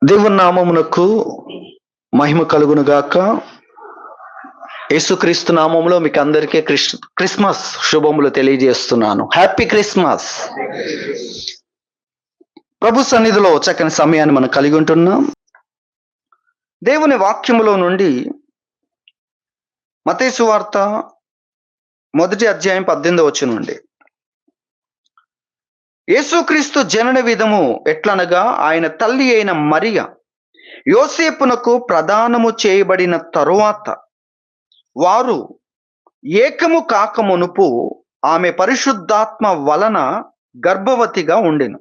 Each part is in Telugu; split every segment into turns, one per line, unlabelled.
దేవుని నామమునకు మహిమ కలుగును గాక. యేసుక్రీస్తు నామములో మీకు అందరికీ క్రిస్మస్ శుభములు తెలియజేస్తున్నాను. Happy Christmas. ప్రభు సన్నిధిలో చక్కని సమయాన్ని మనం కలిగి ఉంటున్నాం. దేవుని వాక్యములో నుండి మత్తయి సువార్త 1వ అధ్యాయం 18వ వచనం నుండి, యేసుక్రీస్తు జనన విధము ఎట్లనగా, ఆయన తల్లి అయిన మరియ యోసేపునకు ప్రదానము చేయబడిన తరువాత వారు ఏకము కాక మునుపు ఆమె పరిశుద్ధాత్మ వలన గర్భవతిగా ఉండెను.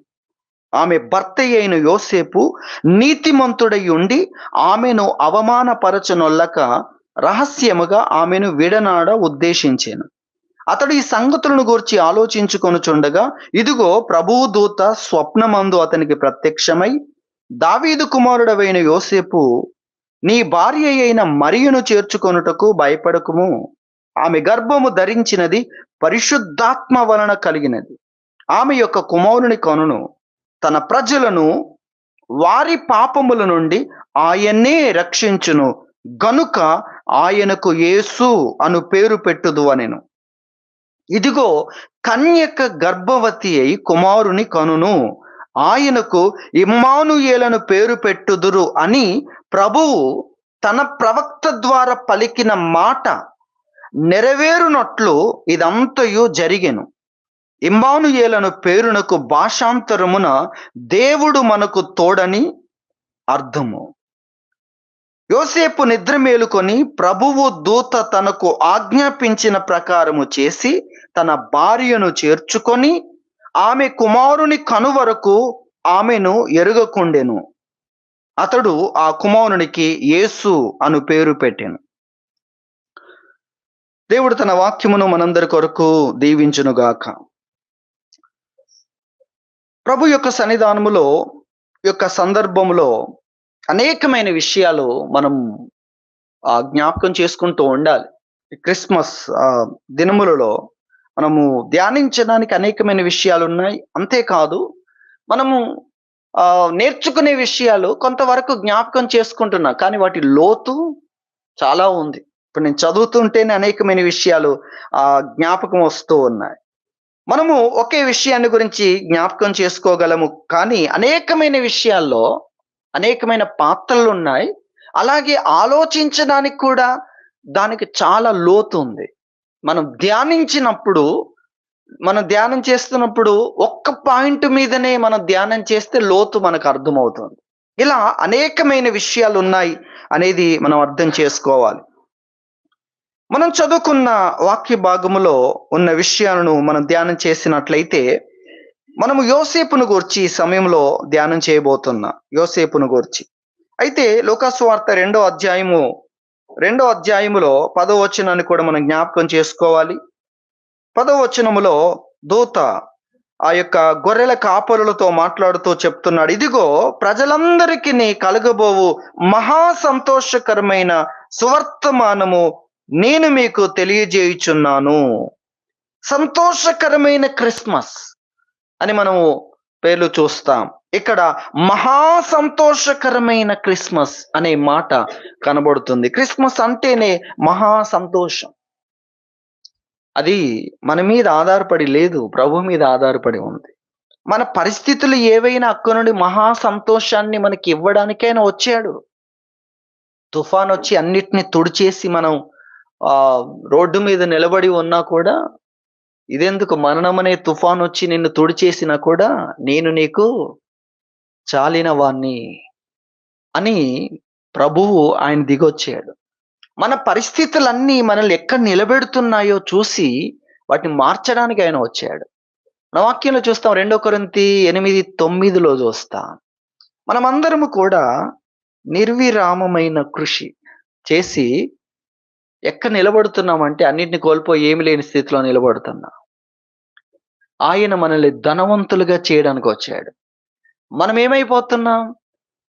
ఆమె భర్త అయిన యోసేపు నీతిమంతుడై ఉండి ఆమెను అవమానపరచనొల్లక రహస్యముగా ఆమెను విడనాడ ఉద్దేశించెను. అతడు ఈ సంగతులను గూర్చి ఆలోచించుకొనుచుండగా, ఇదిగో ప్రభువు దూత స్వప్నమందు అతనికి ప్రత్యక్షమై, దావీదు కుమారుడవైన యోసేపు, నీ భార్య అయిన మరియను చేర్చుకొనుటకు భయపడకుము. ఆమె గర్భము ధరించినది పరిశుద్ధాత్మ వలన కలిగినది. ఆమె యొక్క కుమారుని కనును. తన ప్రజలను వారి పాపముల నుండి ఆయన్నే రక్షించును గనుక ఆయనకు యేసు అను పేరు పెట్టుదు అనెను. ఇదిగో కన్యక గర్భవతి అయి కుమారుని కనును. ఆయనకు ఇమ్మానుయేలను పేరు పెట్టుదురు అని ప్రభువు తన ప్రవక్త ద్వారా పలికిన మాట నెరవేరునట్లు ఇదంతయు జరిగెను. ఇమ్మానుయేలను పేరునకు భాషాంతరమున దేవుడు మనకు తోడని అర్థము. యోసేపు నిద్ర మేలుకొని ప్రభువు దూత తనకు ఆజ్ఞాపించిన ప్రకారము చేసి తన భార్యను చేర్చుకొని ఆమె కుమారుని కనువరకు ఆమెను ఎరుగకుండెను. అతడు ఆ కుమారునికి యేసు అను పేరు పెట్టెను. దేవుడు తన వాక్యమును మనందరి కొరకు దీవించునుగాక. ప్రభు యొక్క సన్నిధానములో యొక్క సందర్భములో అనేకమైన విషయాలు మనం జ్ఞాపకం చేసుకుంటూ ఉండాలి. క్రిస్మస్ దినములలో మనము ధ్యానించడానికి అనేకమైన విషయాలు ఉన్నాయి. అంతేకాదు మనము నేర్చుకునే విషయాలు కొంతవరకు జ్ఞాపకం చేసుకుంటున్నా, కానీ వాటి లోతు చాలా ఉంది. ఇప్పుడు నేను చదువుతుంటేనే అనేకమైన విషయాలు జ్ఞాపకం వస్తూ ఉన్నాయి. మనము ఒకే విషయాన్ని గురించి జ్ఞాపకం చేసుకోగలము, కానీ అనేకమైన విషయాల్లో అనేకమైన పాత్రలు ఉన్నాయి. అలాగే ఆలోచించడానికి కూడా దానికి చాలా లోతు ఉంది. మనం ధ్యానం చేస్తున్నప్పుడు ఒక్క పాయింట్ మీదనే మనం ధ్యానం చేస్తే లోతు మనకు అర్థమవుతుంది. ఇలా అనేకమైన విషయాలు ఉన్నాయి అనేది మనం అర్థం చేసుకోవాలి. మనం చదువుకున్న వాక్య భాగములో ఉన్న విషయాలను మనం ధ్యానం చేసినట్లయితే, మనము యోసేపును గూర్చి ఈ సమయంలో ధ్యానం చేయబోతున్నా. యోసేపును గూర్చి అయితే లూకాసు వార్త 2వ అధ్యాయములో 10వ వచనాన్ని కూడా మనం జ్ఞాపకం చేసుకోవాలి. 10వ వచనములో దూత ఆ యొక్క గొర్రెల కాపరులతో మాట్లాడుతూ చెప్తున్నాడు, ఇదిగో ప్రజలందరికీ కలగబోవు మహా సంతోషకరమైన సువర్తమానము నేను మీకు తెలియజేయుచున్నాను. సంతోషకరమైన క్రిస్మస్ అని మనము పేర్లు చూస్తాం. ఇక్కడ మహా సంతోషకరమైన క్రిస్మస్ అనే మాట కనబడుతుంది. క్రిస్మస్ అంటేనే మహా సంతోషం. అది మన మీద ఆధారపడి లేదు, ప్రభు మీద ఆధారపడి ఉంది. మన పరిస్థితులు ఏవైనా అక్క నుండి మహా సంతోషాన్ని మనకి ఇవ్వడానికైనా వచ్చాడు. తుఫాన్ వచ్చి అన్నిటిని తుడిచేసి మనం రోడ్డు మీద నిలబడి ఉన్నా కూడా, ఇదెందుకు మరణమనే తుఫాన్ వచ్చి నిన్ను తుడిచేసినా కూడా నేను నీకు చాలిన వాణ్ణి అని ప్రభువు ఆయన దిగొచ్చాడు. మన పరిస్థితులన్నీ మనల్ని ఎక్కడ నిలబెడుతున్నాయో చూసి వాటిని మార్చడానికి ఆయన వచ్చాడు. మన వాక్యంలో చూస్తాం, 2 కొరింథీ 8:9 చూస్తాం. మనమందరము కూడా నిర్విరామమైన కృషి చేసి ఎక్కడ నిలబడుతున్నామంటే అన్నిటిని కోల్పోయి ఏమి లేని స్థితిలో నిలబడుతున్నాం. ఆయన మనల్ని ధనవంతులుగా చేయడానికి వచ్చాడు. మనం ఏమైపోతున్నాం?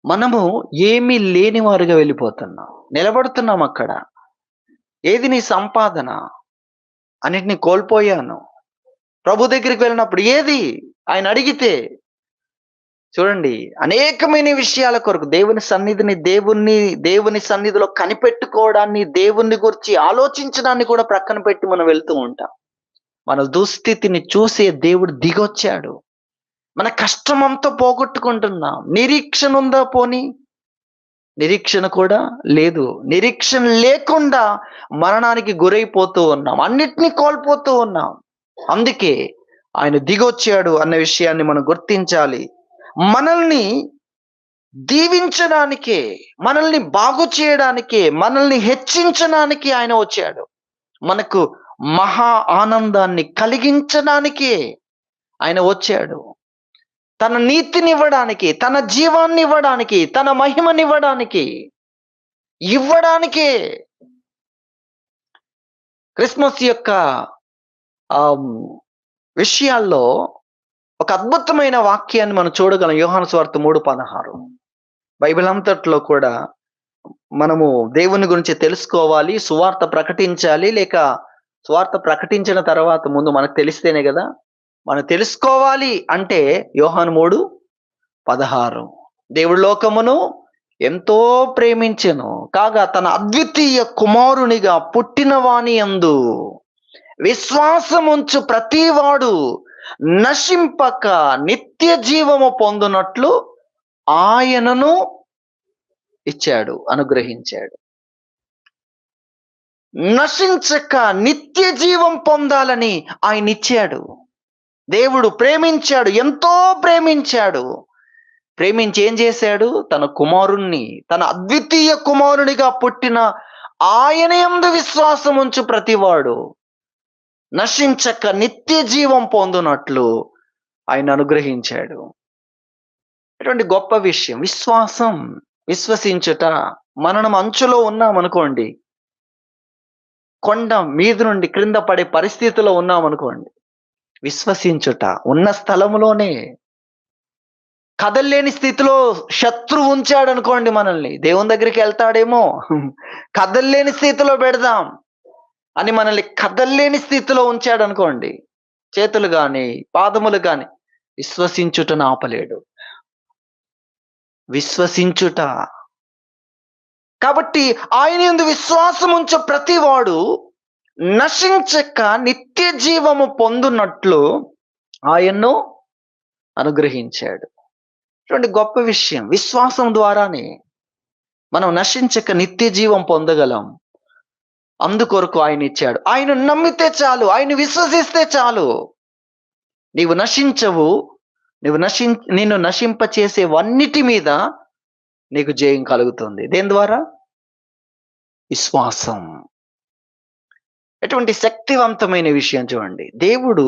మనము ఏమీ లేని వారుగా వెళ్ళిపోతున్నాం, నిలబడుతున్నాం అక్కడ. ఏది నీ సంపాదన? అన్నిటిని కోల్పోయాను. ప్రభు దగ్గరికి వెళ్ళినప్పుడు ఏది ఆయన అడిగితే చూడండి, అనేకమైన విషయాల కొరకు దేవుని సన్నిధిలో కనిపెట్టుకోవడాన్ని, దేవుని గురించి ఆలోచించడాన్ని కూడా ప్రక్కన పెట్టి మనం వెళ్తూ ఉంటాం. మన దుస్థితిని చూసే దేవుడు దిగొచ్చాడు. మన కష్టమంతా పోగొట్టుకుంటున్నాం. నిరీక్షణ ఉందా పోనీ? నిరీక్షణ కూడా లేదు. నిరీక్షణ లేకుండా మరణానికి గురైపోతూ ఉన్నాం. అన్నిటినీ కోల్పోతూ ఉన్నాం. అందుకే ఆయన దిగొచ్చాడు అన్న విషయాన్ని మనం గుర్తించాలి. మనల్ని దీవించడానికే, మనల్ని బాగు చేయడానికే, మనల్ని హెచ్చించడానికే ఆయన వచ్చాడు. మనకు మహా ఆనందాన్ని కలిగించడానికే ఆయన వచ్చాడు. తన నీతినివ్వడానికి, తన జీవాన్నివ్వడానికి, తన మహిమనివ్వడానికి, ఇవ్వడానికే క్రిస్మస్ యొక్క విషయాల్లో ఒక అద్భుతమైన వాక్యాన్ని మనం చూడగలం. యోహాను సువార్త 3:16. బైబిల్ అంతట్లో కూడా మనము దేవుని గురించి తెలుసుకోవాలి, సువార్త ప్రకటించాలి. లేక సువార్త ప్రకటించిన తర్వాత ముందు మనకు తెలిస్తేనే కదా మనం తెలుసుకోవాలి. అంటే యోహాను 3:16, దేవుడు లోకమును ఎంతో ప్రేమించెను కాగా తన అద్వితీయ కుమారునిగా పుట్టిన వాని యందు విశ్వాసముంచు ప్రతివాడు నశింపక నిత్య జీవము పొందునట్లు ఆయనను ఇచ్చాడు, అనుగ్రహించాడు. నశించక నిత్య జీవం పొందాలని ఆయన ఇచ్చాడు. దేవుడు ప్రేమించాడు, ఎంతో ప్రేమించాడు. ప్రేమించి ఏం చేశాడు? తన కుమారుణ్ణి, తన అద్వితీయ కుమారునిగా పుట్టిన ఆయన యందు విశ్వాసం ఉంచు ప్రతివాడు నశించక నిత్య జీవం పొందునట్లు ఆయన అనుగ్రహించాడు. ఇటువంటి గొప్ప విషయం విశ్వాసం, విశ్వసించుట. మనం అంచులో ఉన్నామనుకోండి, కొండ మీద నుండి క్రింద పడే పరిస్థితిలో ఉన్నామనుకోండి, విశ్వసించుట. ఉన్న స్థలములోనే కదల్లేని స్థితిలో శత్రువు ఉంచాడు అనుకోండి, మనల్ని దేవుని దగ్గరికి వెళ్తాడేమో, కదల్లేని స్థితిలో పెడదాం అని మనల్ని కదల్లేని స్థితిలో ఉంచాడు అనుకోండి, చేతులు గాని పాదములు గాని, విశ్వసించుటను ఆపలేడు. విశ్వసించుట. కాబట్టి ఆయన యందు విశ్వాసం ఉంచు ప్రతివాడు నశించక నిత్య జీవము పొందునట్లు ఆయన్ను అనుగ్రహించాడు. ఇటువంటి గొప్ప విషయం. విశ్వాసం ద్వారానే మనం నశించక నిత్య జీవం పొందగలం. అందుకొరకు ఆయన ఇచ్చాడు. ఆయన నమ్మితే చాలు, ఆయన విశ్వసిస్తే చాలు. నీవు నశించవు. నిన్ను నశింప చేసేవన్నిటి మీద నీకు జయం కలుగుతుంది. దేని ద్వారా? విశ్వాసం. ఎటువంటి శక్తివంతమైన విషయం చూడండి. దేవుడు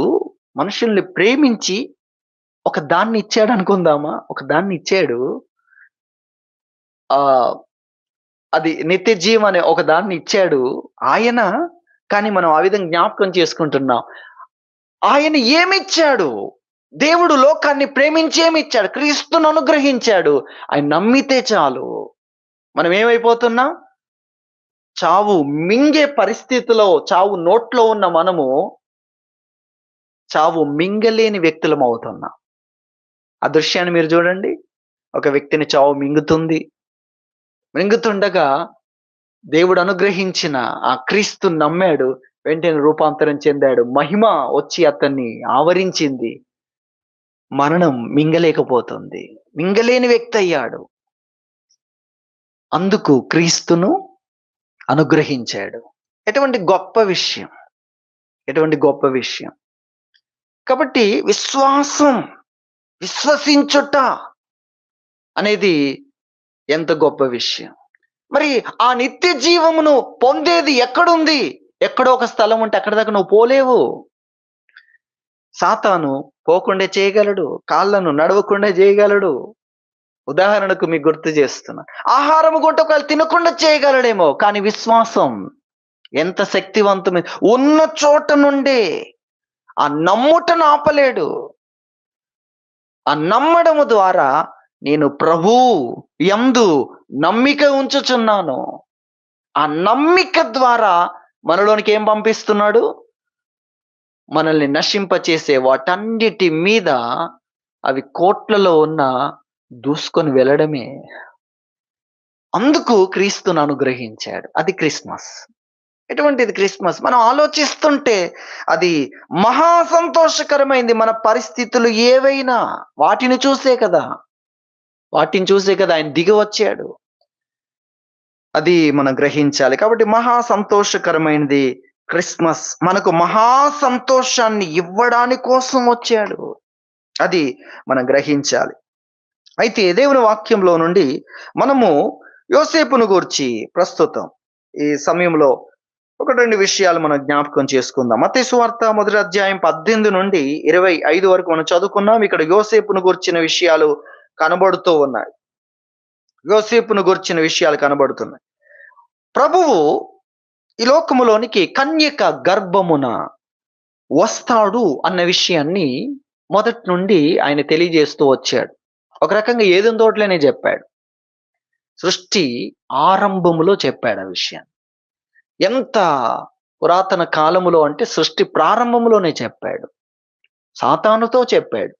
మనుషుల్ని ప్రేమించి ఒక దాన్ని ఇచ్చాడు అనుకుందామా, ఒక దాన్ని ఇచ్చాడు. అది నిత్య జీవం అనే ఒక దాన్ని ఇచ్చాడు ఆయన. కానీ మనం ఆ విధంగా జ్ఞాపకం చేసుకుంటున్నాం. ఆయన ఏమిచ్చాడు? దేవుడు లోకాన్ని ప్రేమించి ఏమిచ్చాడు? క్రీస్తును అనుగ్రహించాడు. ఆయన నమ్మితే చాలు. మనం ఏమైపోతున్నాం? చావు మింగే పరిస్థితిలో, చావు నోట్లో ఉన్న మనము చావు మింగలేని వ్యక్తులం అవుతున్నాం. ఆ దృశ్యాన్ని మీరు చూడండి. ఒక వ్యక్తిని చావు మింగుతుండగా దేవుడు అనుగ్రహించిన ఆ క్రీస్తు నమ్మాడు. వెంటనే రూపాంతరం చెందాడు. మహిమ వచ్చి అతన్ని ఆవరించింది. మరణం మింగలేకపోతుంది. మింగలేని వ్యక్తి అయ్యాడు. అందుకు క్రీస్తును అనుగ్రహించాడు. ఎటువంటి గొప్ప విషయం, ఎటువంటి గొప్ప విషయం. కాబట్టి విశ్వసించుట అనేది ఎంత గొప్ప విషయం. మరి ఆ నిత్య జీవమును పొందేది ఎక్కడుంది? ఎక్కడో ఒక స్థలం ఉంటే అక్కడ దాకా నువ్వు పోలేవు. సాతాను పోకుండా చేయగలడు, కాళ్ళను నడవకుండా చేయగలడు. ఉదాహరణకు మీకు గుర్తు చేస్తున్నా, ఆహారము కూడా ఒకవేళ తినకుండా చేయగలడేమో, కానీ విశ్వాసం ఎంత శక్తివంతమైన, ఉన్న చోట నుండే ఆ నమ్ముటను ఆపలేడు. ఆ నమ్మడము ద్వారా నేను ప్రభు యందు నమ్మిక ఉంచుచున్నాను. ఆ నమ్మిక ద్వారా మనలోనికి ఏం పంపిస్తున్నాడు? మనల్ని నశింపచేసే వాటన్నిటి మీద అవి కోట్లలో ఉన్న దూసుకొని వెళ్ళడమే. అందుకు క్రీస్తును అనుగ్రహించాడు. అది క్రిస్మస్. ఎటువంటిది క్రిస్మస్? మనం ఆలోచిస్తుంటే అది మహా సంతోషకరమైంది. మన పరిస్థితులు ఏవైనా వాటిని చూసే కదా! వాటిని చూసే కదా ఆయన దిగి వచ్చాడు. అది మనం గ్రహించాలి. కాబట్టి మహా సంతోషకరమైనది క్రిస్మస్. మనకు మహా సంతోషాన్ని ఇవ్వడాని కోసం వచ్చాడు. అది మనం గ్రహించాలి. అయితే దేవుని వాక్యంలో నుండి మనము యోసేపును గూర్చి ప్రస్తుతం ఈ సమయంలో 1, 2 విషయాలు మనం జ్ఞాపకం చేసుకుందాం. మత్తయి సువార్త మొదటి అధ్యాయం 18 నుండి 25 వరకు మనం చదువుకున్నాం. ఇక్కడ యోసేపును గూర్చిన విషయాలు కనబడుతూ ఉన్నాయి. యోసేపును గూర్చిన విషయాలు కనబడుతున్నాయి. ప్రభువు ఈ లోకములోనికి కన్యక గర్భమున వస్తాడు అన్న విషయాన్ని మొదటి నుండి ఆయన తెలియజేస్తూ వచ్చాడు. ఒక రకంగా ఏదెన్ తోటలోనే చెప్పాడు. సృష్టి ఆరంభములో చెప్పాడు ఆ విషయాన్ని. ఎంత పురాతన కాలములో అంటే సృష్టి ప్రారంభంలోనే చెప్పాడు. సాతానుతో చెప్పాడు.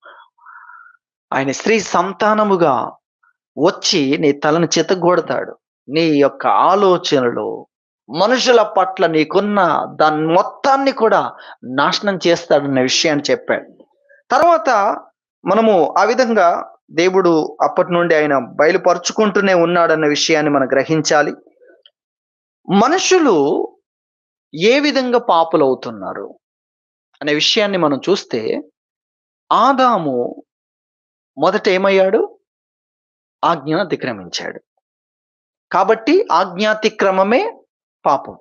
ఆయన స్త్రీ సంతానముగా వచ్చి నీ తలను చితగ్గొడతాడు. నీ యొక్క ఆలోచనలు, మనుషుల పట్ల నీకున్న దాన్ని మొత్తాన్ని కూడా నాశనం చేస్తాడన్న విషయాన్ని చెప్పాడు. తర్వాత మనము ఆ విధంగా దేవుడు అప్పటి నుండి ఆయన బయలుపరుచుకుంటూనే ఉన్నాడన్న విషయాన్ని మనం గ్రహించాలి. మనుషులు ఏ విధంగా పాపులవుతున్నారు అనే విషయాన్ని మనం చూస్తే, ఆదాము మొదట ఏమయ్యాడు? ఆజ్ఞను అతిక్రమించాడు. కాబట్టి ఆజ్ఞాతిక్రమమే పాపం.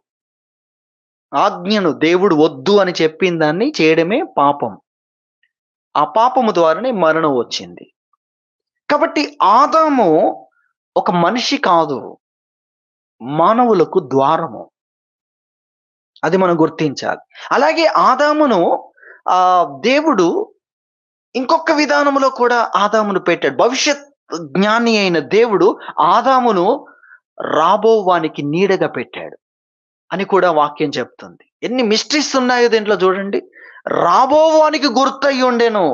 ఆజ్ఞను దేవుడు వద్దు అని చెప్పిన దాన్ని చేయడమే పాపం. ఆ పాపము ద్వారానే మరణం వచ్చింది. కాబట్టి ఆదాము ఒక మనిషి కాదు, మానవులకు ద్వారము. అది మనం గుర్తించాలి. అలాగే ఆదామును దేవుడు ఇంకొక విధానంలో కూడా ఆదామును పెట్టాడు. భవిష్యత్ జ్ఞాని అయిన దేవుడు ఆదామును రాబోవానికి నీడగా పెట్టాడు అని కూడా వాక్యం చెప్తుంది. ఎన్ని మిస్టరీస్ ఉన్నాయో దీంట్లో చూడండి. రాబోవానికి గుర్తై ఉండెను.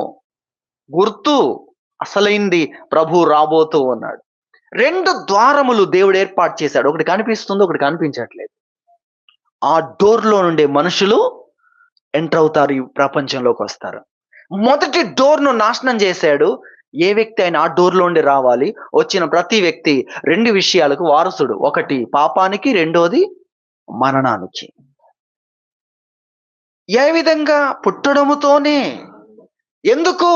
గుర్తు అసలైంది ప్రభు రాబోతూ ఉన్నాడు. 2 ద్వారములు దేవుడు ఏర్పాటు చేశాడు. ఒకటి కనిపిస్తుంది, ఒకటి కనిపించట్లేదు. ఆ డోర్లో నుండే మనుషులు ఎంటర్ అవుతారు, ఈ ప్రపంచంలోకి వస్తారు. మొదటి డోర్ను నాశనం చేశాడు. ఏ వ్యక్తి అయినా ఆ డోర్లో నుండి రావాలి. వచ్చిన ప్రతి వ్యక్తి 2 విషయాలకు వారసుడు. ఒకటి పాపానికి, రెండోది మరణానికి. ఏ విధంగా? పుట్టడముతోనే. ఎందుకు?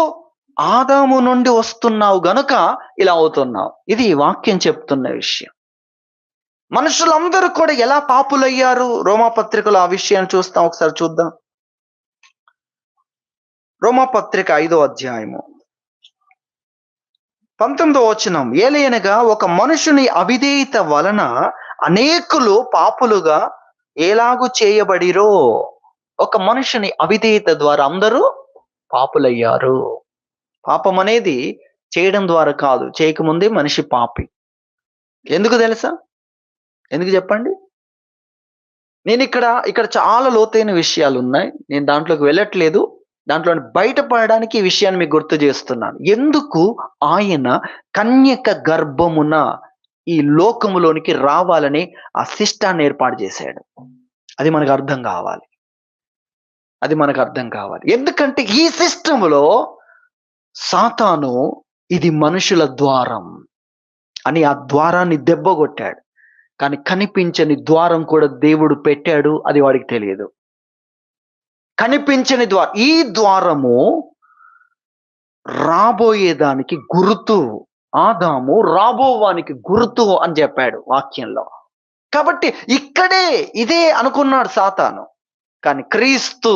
ఆదాము నుండి వస్తున్నావు గనుక ఇలా అవుతున్నావు. ఇది వాక్యం చెప్తున్న విషయం. మనుషులందరూ కూడా ఎలా పాపులయ్యారు? రోమాపత్రికలో ఆ విషయాన్ని చూస్తాం. ఒకసారి చూద్దాం. రోమాపత్రిక 5వ అధ్యాయము 19వ వచనం. ఏలయనగా ఒక మనుషుని అవిధేయత వలన అనేకులు పాపులుగా ఎలాగు చేయబడిరో. ఒక మనుషుని అవిధేయత ద్వారా అందరూ పాపులయ్యారు. పాపం అనేది చేయడం ద్వారా కాదు, చేయకముందే మనిషి పాపి. ఎందుకు తెలుసా? ఎందుకు చెప్పండి? నేను ఇక్కడ చాలా లోతైన విషయాలు ఉన్నాయి. నేను దాంట్లోకి వెళ్ళట్లేదు. దాంట్లో బయటపడడానికి ఈ విషయాన్ని మీకు గుర్తు చేస్తున్నాను. ఎందుకు ఆయన కన్యక గర్భమున ఈ లోకములోనికి రావాలని ఆ శిష్టాన్ని ఏర్పాటు చేశాడు. అది మనకు అర్థం కావాలి. అది మనకు అర్థం కావాలి. ఎందుకంటే ఈ సిస్టములో సాతాను ఇది మనుషుల ద్వారం అని ఆ ద్వారాన్ని దెబ్బగొట్టాడు. కానీ కనిపించని ద్వారం కూడా దేవుడు పెట్టాడు. అది వాడికి తెలియదు. కనిపించని ద్వారం. ఈ ద్వారము రాబోయేదానికి గుర్తు. ఆదాము రాబోవానికి గుర్తు అని చెప్పాడు వాక్యంలో. కాబట్టి ఇక్కడే ఇదే అనుకున్నాడు సాతాను. కానీ క్రీస్తు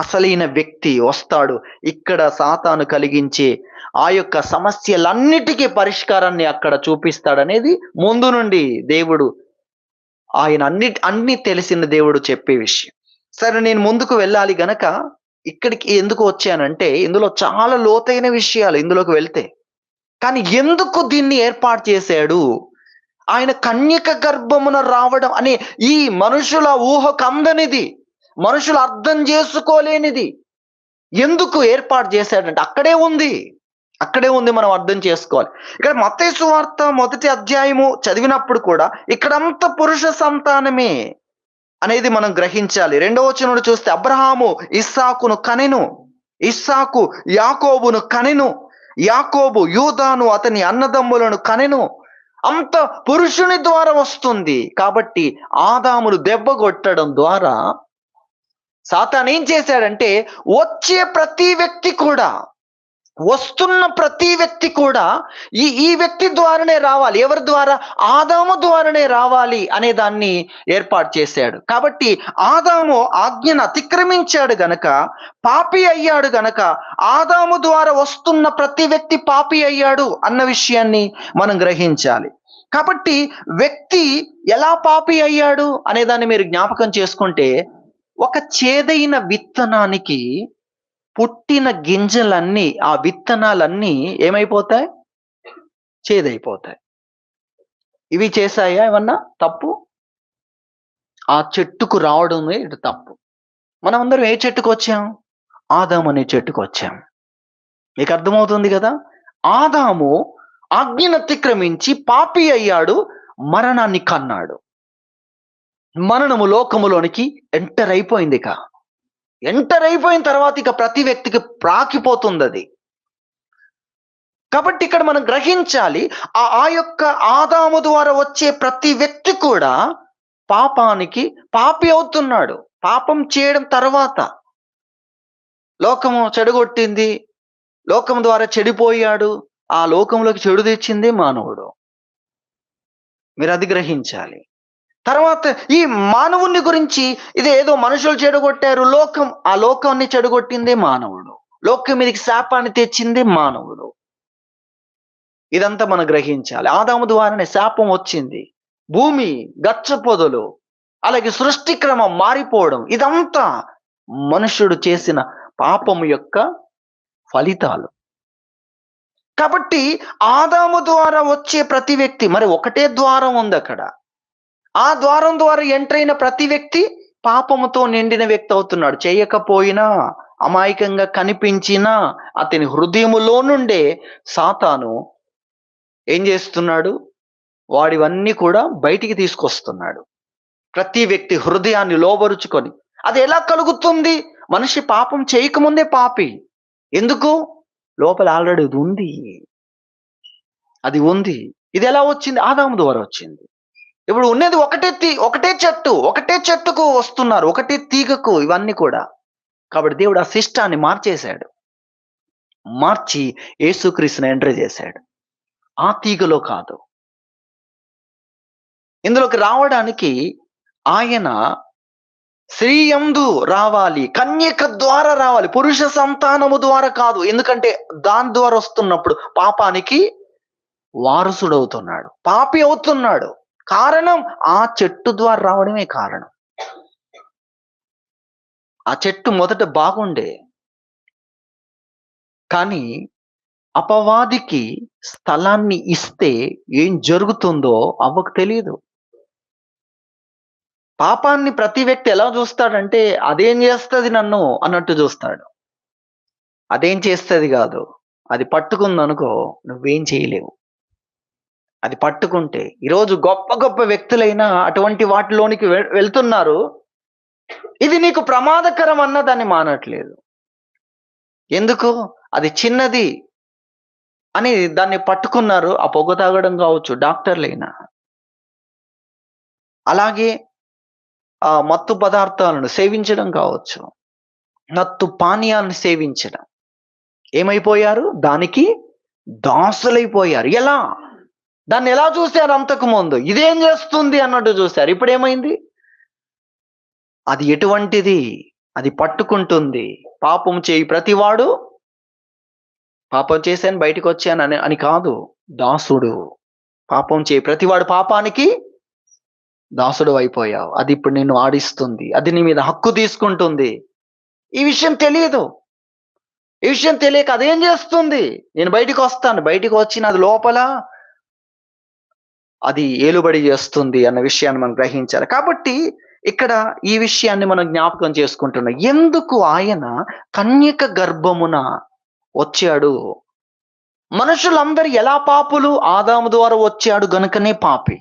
అసలైన వ్యక్తి వస్తాడు. ఇక్కడ సాతాను కలిగించే ఆ యొక్క సమస్యలన్నిటికీ పరిష్కారాన్ని అక్కడ చూపిస్తాడనేది ముందు నుండి దేవుడు, ఆయన అన్ని తెలిసిన దేవుడు చెప్పే విషయం. సరే, నేను ముందుకు వెళ్ళాలి గనక ఇక్కడికి ఎందుకు వచ్చానంటే, ఇందులో చాలా లోతైన విషయాలు ఇందులోకి వెళ్తే. కానీ ఎందుకు దీన్ని ఏర్పాటు చేశాడు? ఆయన కన్యక గర్భమున రావడం అనే ఈ మనుషుల ఊహకు అందనిది, మనుషులు అర్థం చేసుకోలేనిది ఎందుకు ఏర్పాటు చేశాడంటే అక్కడే ఉంది. అక్కడే ఉంది, మనం అర్థం చేసుకోవాలి. ఇక్కడ మత్తయి సువార్త మొదటి అధ్యాయము చదివినప్పుడు కూడా ఇక్కడంతా పురుష సంతానమే అనేది మనం గ్రహించాలి. రెండవ వచనంలో చూస్తే అబ్రహాము ఇస్సాకును కనెను, ఇస్సాకు యాకోబును కనెను, యాకోబు యూదాను అతని అన్నదమ్ములను కనెను. అంత పురుషుని ద్వారా వస్తుంది. కాబట్టి ఆదామును దెబ్బ కొట్టడం ద్వారా సాతాను ఏం చేశాడంటే, వచ్చే ప్రతి వ్యక్తి కూడా, వస్తున్న ప్రతి వ్యక్తి కూడా ఈ వ్యక్తి ద్వారానే రావాలి. ఎవరి ద్వారా? ఆదాము ద్వారానే రావాలి అనే దాన్ని ఏర్పాటు చేశాడు. కాబట్టి ఆదాము ఆజ్ఞను అతిక్రమించాడు గనక పాపి అయ్యాడు గనక ఆదాము ద్వారా వస్తున్న ప్రతి వ్యక్తి పాపి అయ్యాడు అన్న విషయాన్ని మనం గ్రహించాలి. కాబట్టి వ్యక్తి ఎలా పాపి అయ్యాడు అనే దాన్ని మీరు జ్ఞాపకం చేసుకుంటే, ఒక చేదైన విత్తనానికి పుట్టిన గింజలన్నీ, ఆ విత్తనాలన్నీ ఏమైపోతాయి? చేదైపోతాయి. ఇవి చేశాయా ఏమన్నా తప్పు? ఆ చెట్టుకు రావడమే ఇటు తప్పు. మనం అందరం ఏ చెట్టుకు వచ్చాం? ఆదాము అనే చెట్టుకు వచ్చాం. మీకు అర్థమవుతుంది కదా? ఆదాము ఆజ్ఞను అతిక్రమించి పాపి అయ్యాడు, మరణాన్ని కన్నాడు. మరణము లోకములోనికి ఎంటర్ అయిపోయింది. ఎంటర్ అయిపోయిన తర్వాత ఇక ప్రతి వ్యక్తికి ప్రాకిపోతుంది అది. కాబట్టి ఇక్కడ మనం గ్రహించాలి, ఆ యొక్క ఆదాము ద్వారా వచ్చే ప్రతి వ్యక్తి కూడా పాపానికి పాపి అవుతున్నాడు. పాపం చేయడం తర్వాత లోకము చెడగొట్టింది, లోకం ద్వారా చెడిపోయాడు, ఆ లోకంలోకి చెడు తెచ్చింది మానవుడు. మీరు అది గ్రహించాలి. తర్వాత ఈ మానవుని గురించి, ఇది ఏదో మనుషులు చెడగొట్టారు, ఆ లోకాన్ని చెడగొట్టిందే మానవుడు. లోకం మీదకి శాపాన్ని తెచ్చింది మానవుడు. ఇదంతా మనం గ్రహించాలి. ఆదాము ద్వారానే శాపం వచ్చింది. భూమి గచ్చ పొదలు, అలాగే సృష్టి క్రమం మారిపోవడం, ఇదంతా మనుషుడు చేసిన పాపము యొక్క ఫలితాలు. కాబట్టి ఆదాము ద్వారా వచ్చే ప్రతి వ్యక్తి, మరి ఒకటే ద్వారం ఉంది అక్కడ. ఆ ద్వారం ద్వారా ఎంటర్ అయిన ప్రతి వ్యక్తి పాపముతో నిండిన వ్యక్తి అవుతున్నాడు. చేయకపోయినా, అమాయకంగా కనిపించినా అతని హృదయములో నుండే సాతాను ఏం చేస్తున్నాడు? వాడివన్నీ కూడా బయటికి తీసుకొస్తున్నాడు. ప్రతి వ్యక్తి హృదయాన్ని లోబరుచుకొని. అది ఎలా కలుగుతుంది? మనిషి పాపం చేయకముందే పాపి. ఎందుకు? లోపల ఆల్రెడీ అది ఉంది. ఇది ఎలా వచ్చింది? ఆదాము ద్వారా వచ్చింది. ఇప్పుడు ఉన్నది ఒకటే చెట్టుకు వస్తున్నారు, ఒకటే తీగకు ఇవన్నీ కూడా. కాబట్టి దేవుడు ఆ సిస్టాన్ని మార్చేశాడు. మార్చి యేసుక్రీస్తుని ఎంటర్ చేశాడు. ఆ తీగలో కాదు. ఇందులోకి రావడానికి ఆయన స్త్రీ యందు రావాలి, కన్యక ద్వారా రావాలి, పురుష సంతానము ద్వారా కాదు. ఎందుకంటే దాని ద్వారా వస్తున్నప్పుడు పాపానికి వారసుడవుతున్నాడు, పాపి అవుతున్నాడు. కారణం ఆ చెట్టు ద్వారా రావడమే కారణం. ఆ చెట్టు మొదట బాగుండే, కానీ అపవాదికి స్థలాన్ని ఇస్తే ఏం జరుగుతుందో అవ్వకు తెలియదు. పాపాన్ని ప్రతి వ్యక్తి ఎలా చూస్తాడంటే, అదేం చేస్తుంది నన్ను అన్నట్టు చూస్తాడు. అదేం చేస్తుంది కాదు, అది పట్టుకుందనుకో నువ్వేం చేయలేవు. అది పట్టుకుంటే ఈరోజు గొప్ప గొప్ప వ్యక్తులైనా అటువంటి వాటిలోనికి వెళ్తున్నారు. ఇది నీకు ప్రమాదకరం అన్న దాన్ని మానట్లేదు. ఎందుకు? అది చిన్నది అని దాన్ని పట్టుకున్నారు. ఆ పొగ తాగడం కావచ్చు, డాక్టర్లైనా. అలాగే ఆ మత్తు పదార్థాలను సేవించడం కావచ్చు, మత్తు పానీయాలను సేవించడం. ఏమైపోయారు? దానికి దాసులైపోయారు. ఎలా? దాన్ని ఎలా చూశారు? అంతకు ముందు ఇదేం చేస్తుంది అన్నట్టు చూశారు. ఇప్పుడు ఏమైంది? అది ఎటువంటిది? అది పట్టుకుంటుంది. పాపం చేయి ప్రతివాడు, పాపం చేశాను బయటికి వచ్చాను అని కాదు, దాసుడు. పాపం చేయి ప్రతివాడు పాపానికి దాసుడు అయిపోయావు. అది ఇప్పుడు నిన్ను ఆడిస్తుంది, అది నీ మీద హక్కు తీసుకుంటుంది. ఈ విషయం తెలియదు. ఈ విషయం తెలియక అదేం చేస్తుంది? నేను బయటికి వస్తాను, బయటికి వచ్చిన అది లోపల అది ఏలుబడి చేస్తుంది అన్న విషయాన్ని మనం గ్రహించాలి. కాబట్టి ఇక్కడ ఈ విషయాన్ని మనం జ్ఞాపకం చేసుకుంటున్నాం. ఎందుకు ఆయన కన్యక గర్భమున వచ్చాడు? మనుషులందరూ ఎలా పాపులు? ఆదాము ద్వారా వచ్చాడు గనుకనే పాపి.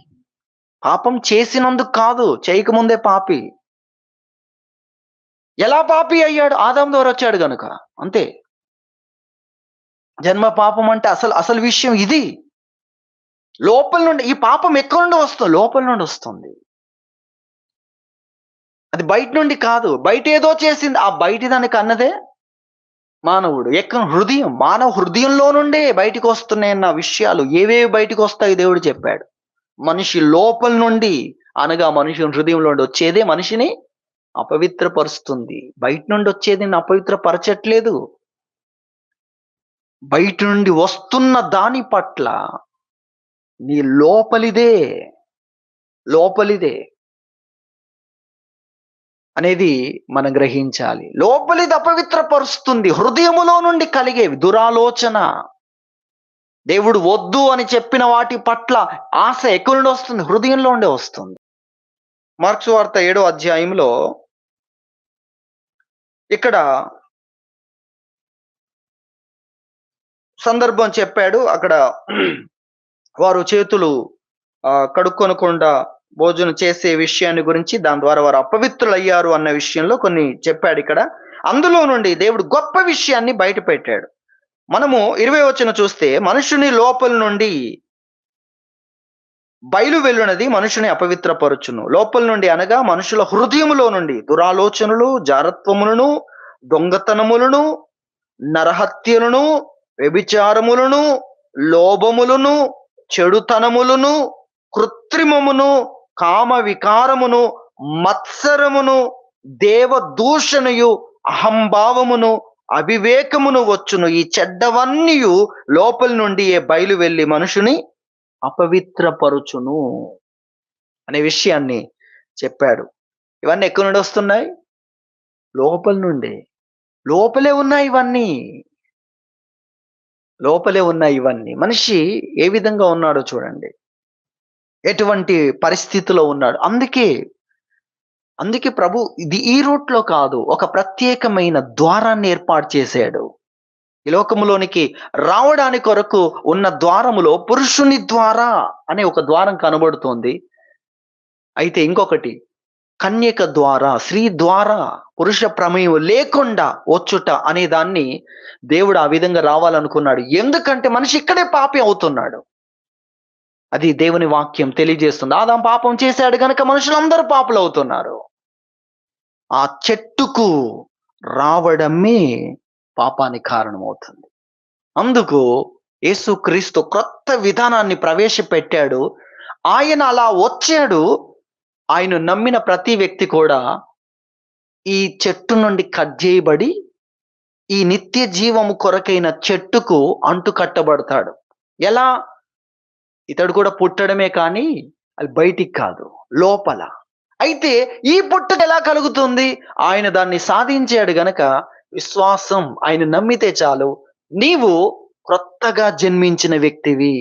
పాపం చేసినందుకు కాదు, చేయకముందే పాపి. ఎలా పాపి అయ్యాడు? ఆదాము ద్వారా వచ్చాడు గనుక. అంతే. జన్మ పాపం అంటే అసలు అసలు విషయం ఇది. లోపల నుండి ఈ పాపం ఎక్కడి నుండి వస్తుంది? లోపల నుండి వస్తుంది. అది బయట నుండి కాదు. బయట ఏదో చేసింది. ఆ బయటి దానికి అన్నదే మానవుడు. హృదయం. మానవ హృదయంలో నుండే బయటికి వస్తున్నాయన్న విషయాలు ఏవేవి బయటికి వస్తాయి దేవుడు చెప్పాడు. మనిషి లోపల నుండి అనగా మనిషి హృదయంలో నుండి వచ్చేదే మనిషిని అపవిత్రపరుస్తుంది. బయట నుండి వచ్చేది అపవిత్రపరచట్లేదు. బయట నుండి వస్తున్న దాని పట్ల నీ లోపలిదే అనేది మనం గ్రహించాలి. లోపలిది అపవిత్రపరుస్తుంది. హృదయములో నుండి కలిగేవి దురాలోచన. దేవుడు వద్దు అని చెప్పిన వాటి పట్ల ఆశ ఎక్కడి నుండి వస్తుంది? హృదయంలో నుండి వస్తుంది. మార్కు సువార్త 7వ అధ్యాయంలో ఇక్కడ సందర్భం చెప్పాడు. అక్కడ వారు చేతులు కడుక్కొనకుండా భోజనం చేసే విషయాన్ని గురించి, దాని ద్వారా వారు అపవిత్రులయ్యారు అన్న విషయంలో కొన్ని చెప్పాడు ఇక్కడ. అందులో నుండి దేవుడు గొప్ప విషయాన్ని బయట పెట్టాడు. మనము 20వ వచనం చూస్తే, మనుషుని లోపల నుండి బయలు వెళ్ళునది మనుషుని అపవిత్రపరచును. లోపల నుండి అనగా మనుషుల హృదయములో నుండి దురాలోచనలు, జారత్వములను, దొంగతనములను, నరహత్యలను, వ్యభిచారములను, లోభములను, చెడుతనములను, కృత్రిమమును, కామ వికారమును, మత్సరమును, దేవదూషణయు, అహంభావమును, అవివేకమును వచ్చును. ఈ చెడ్డవన్నీయు లోపల నుండి బయలు వెళ్ళి మనుషుని అపవిత్రపరుచును అనే విషయాన్ని చెప్పాడు. ఇవన్నీ ఎక్కడి నుండి వస్తున్నాయి? లోపల నుండి. లోపలే ఉన్నాయి ఇవన్నీ. మనిషి ఏ విధంగా ఉన్నాడో చూడండి. ఎటువంటి పరిస్థితిలో ఉన్నాడు. అందుకే ప్రభు ఈ రూట్లో కాదు, ఒక ప్రత్యేకమైన ద్వారాన్ని ఏర్పాటు చేశాడు. ఈ లోకములోనికి రావడానికి కొరకు ఉన్న ద్వారములో పురుషుని ద్వారా అనే ఒక ద్వారం కనబడుతోంది. అయితే ఇంకొకటి కన్యక ద్వారా, స్త్రీ ద్వారా, పురుష ప్రమేయం లేకుండా వచ్చుట అనే దాన్ని దేవుడు ఆ విధంగా రావాలనుకున్నాడు. ఎందుకంటే మనిషి ఇక్కడే పాపి అవుతున్నాడు. అది దేవుని వాక్యం తెలియజేస్తుంది. ఆదాం పాపం చేశాడు గనక మనుషులందరూ పాపులు అవుతున్నారు. ఆ చెట్టుకు రావడమే పాపానికి కారణమవుతుంది. అందుకు యేసుక్రీస్తు క్రొత్త విధానాన్ని ప్రవేశపెట్టాడు. ఆయన అలా వచ్చాడు. ఆయన నమ్మిన ప్రతి వ్యక్తి కూడా ఈ చెట్టు నుండి కట్ చేయబడి ఈ నిత్య జీవము కొరకైన చెట్టుకు అంటు కట్టబడతాడు. ఎలా? ఇతడు కూడా పుట్టడమే కానీ అది బయటికి కాదు, లోపల. అయితే ఈ పుట్టుక ఎలా కలుగుతుంది? ఆయన దాన్ని సాధించాడు గనక విశ్వాసం, ఆయన నమ్మితే చాలు, నీవు క్రొత్తగా జన్మించిన వ్యక్తివి.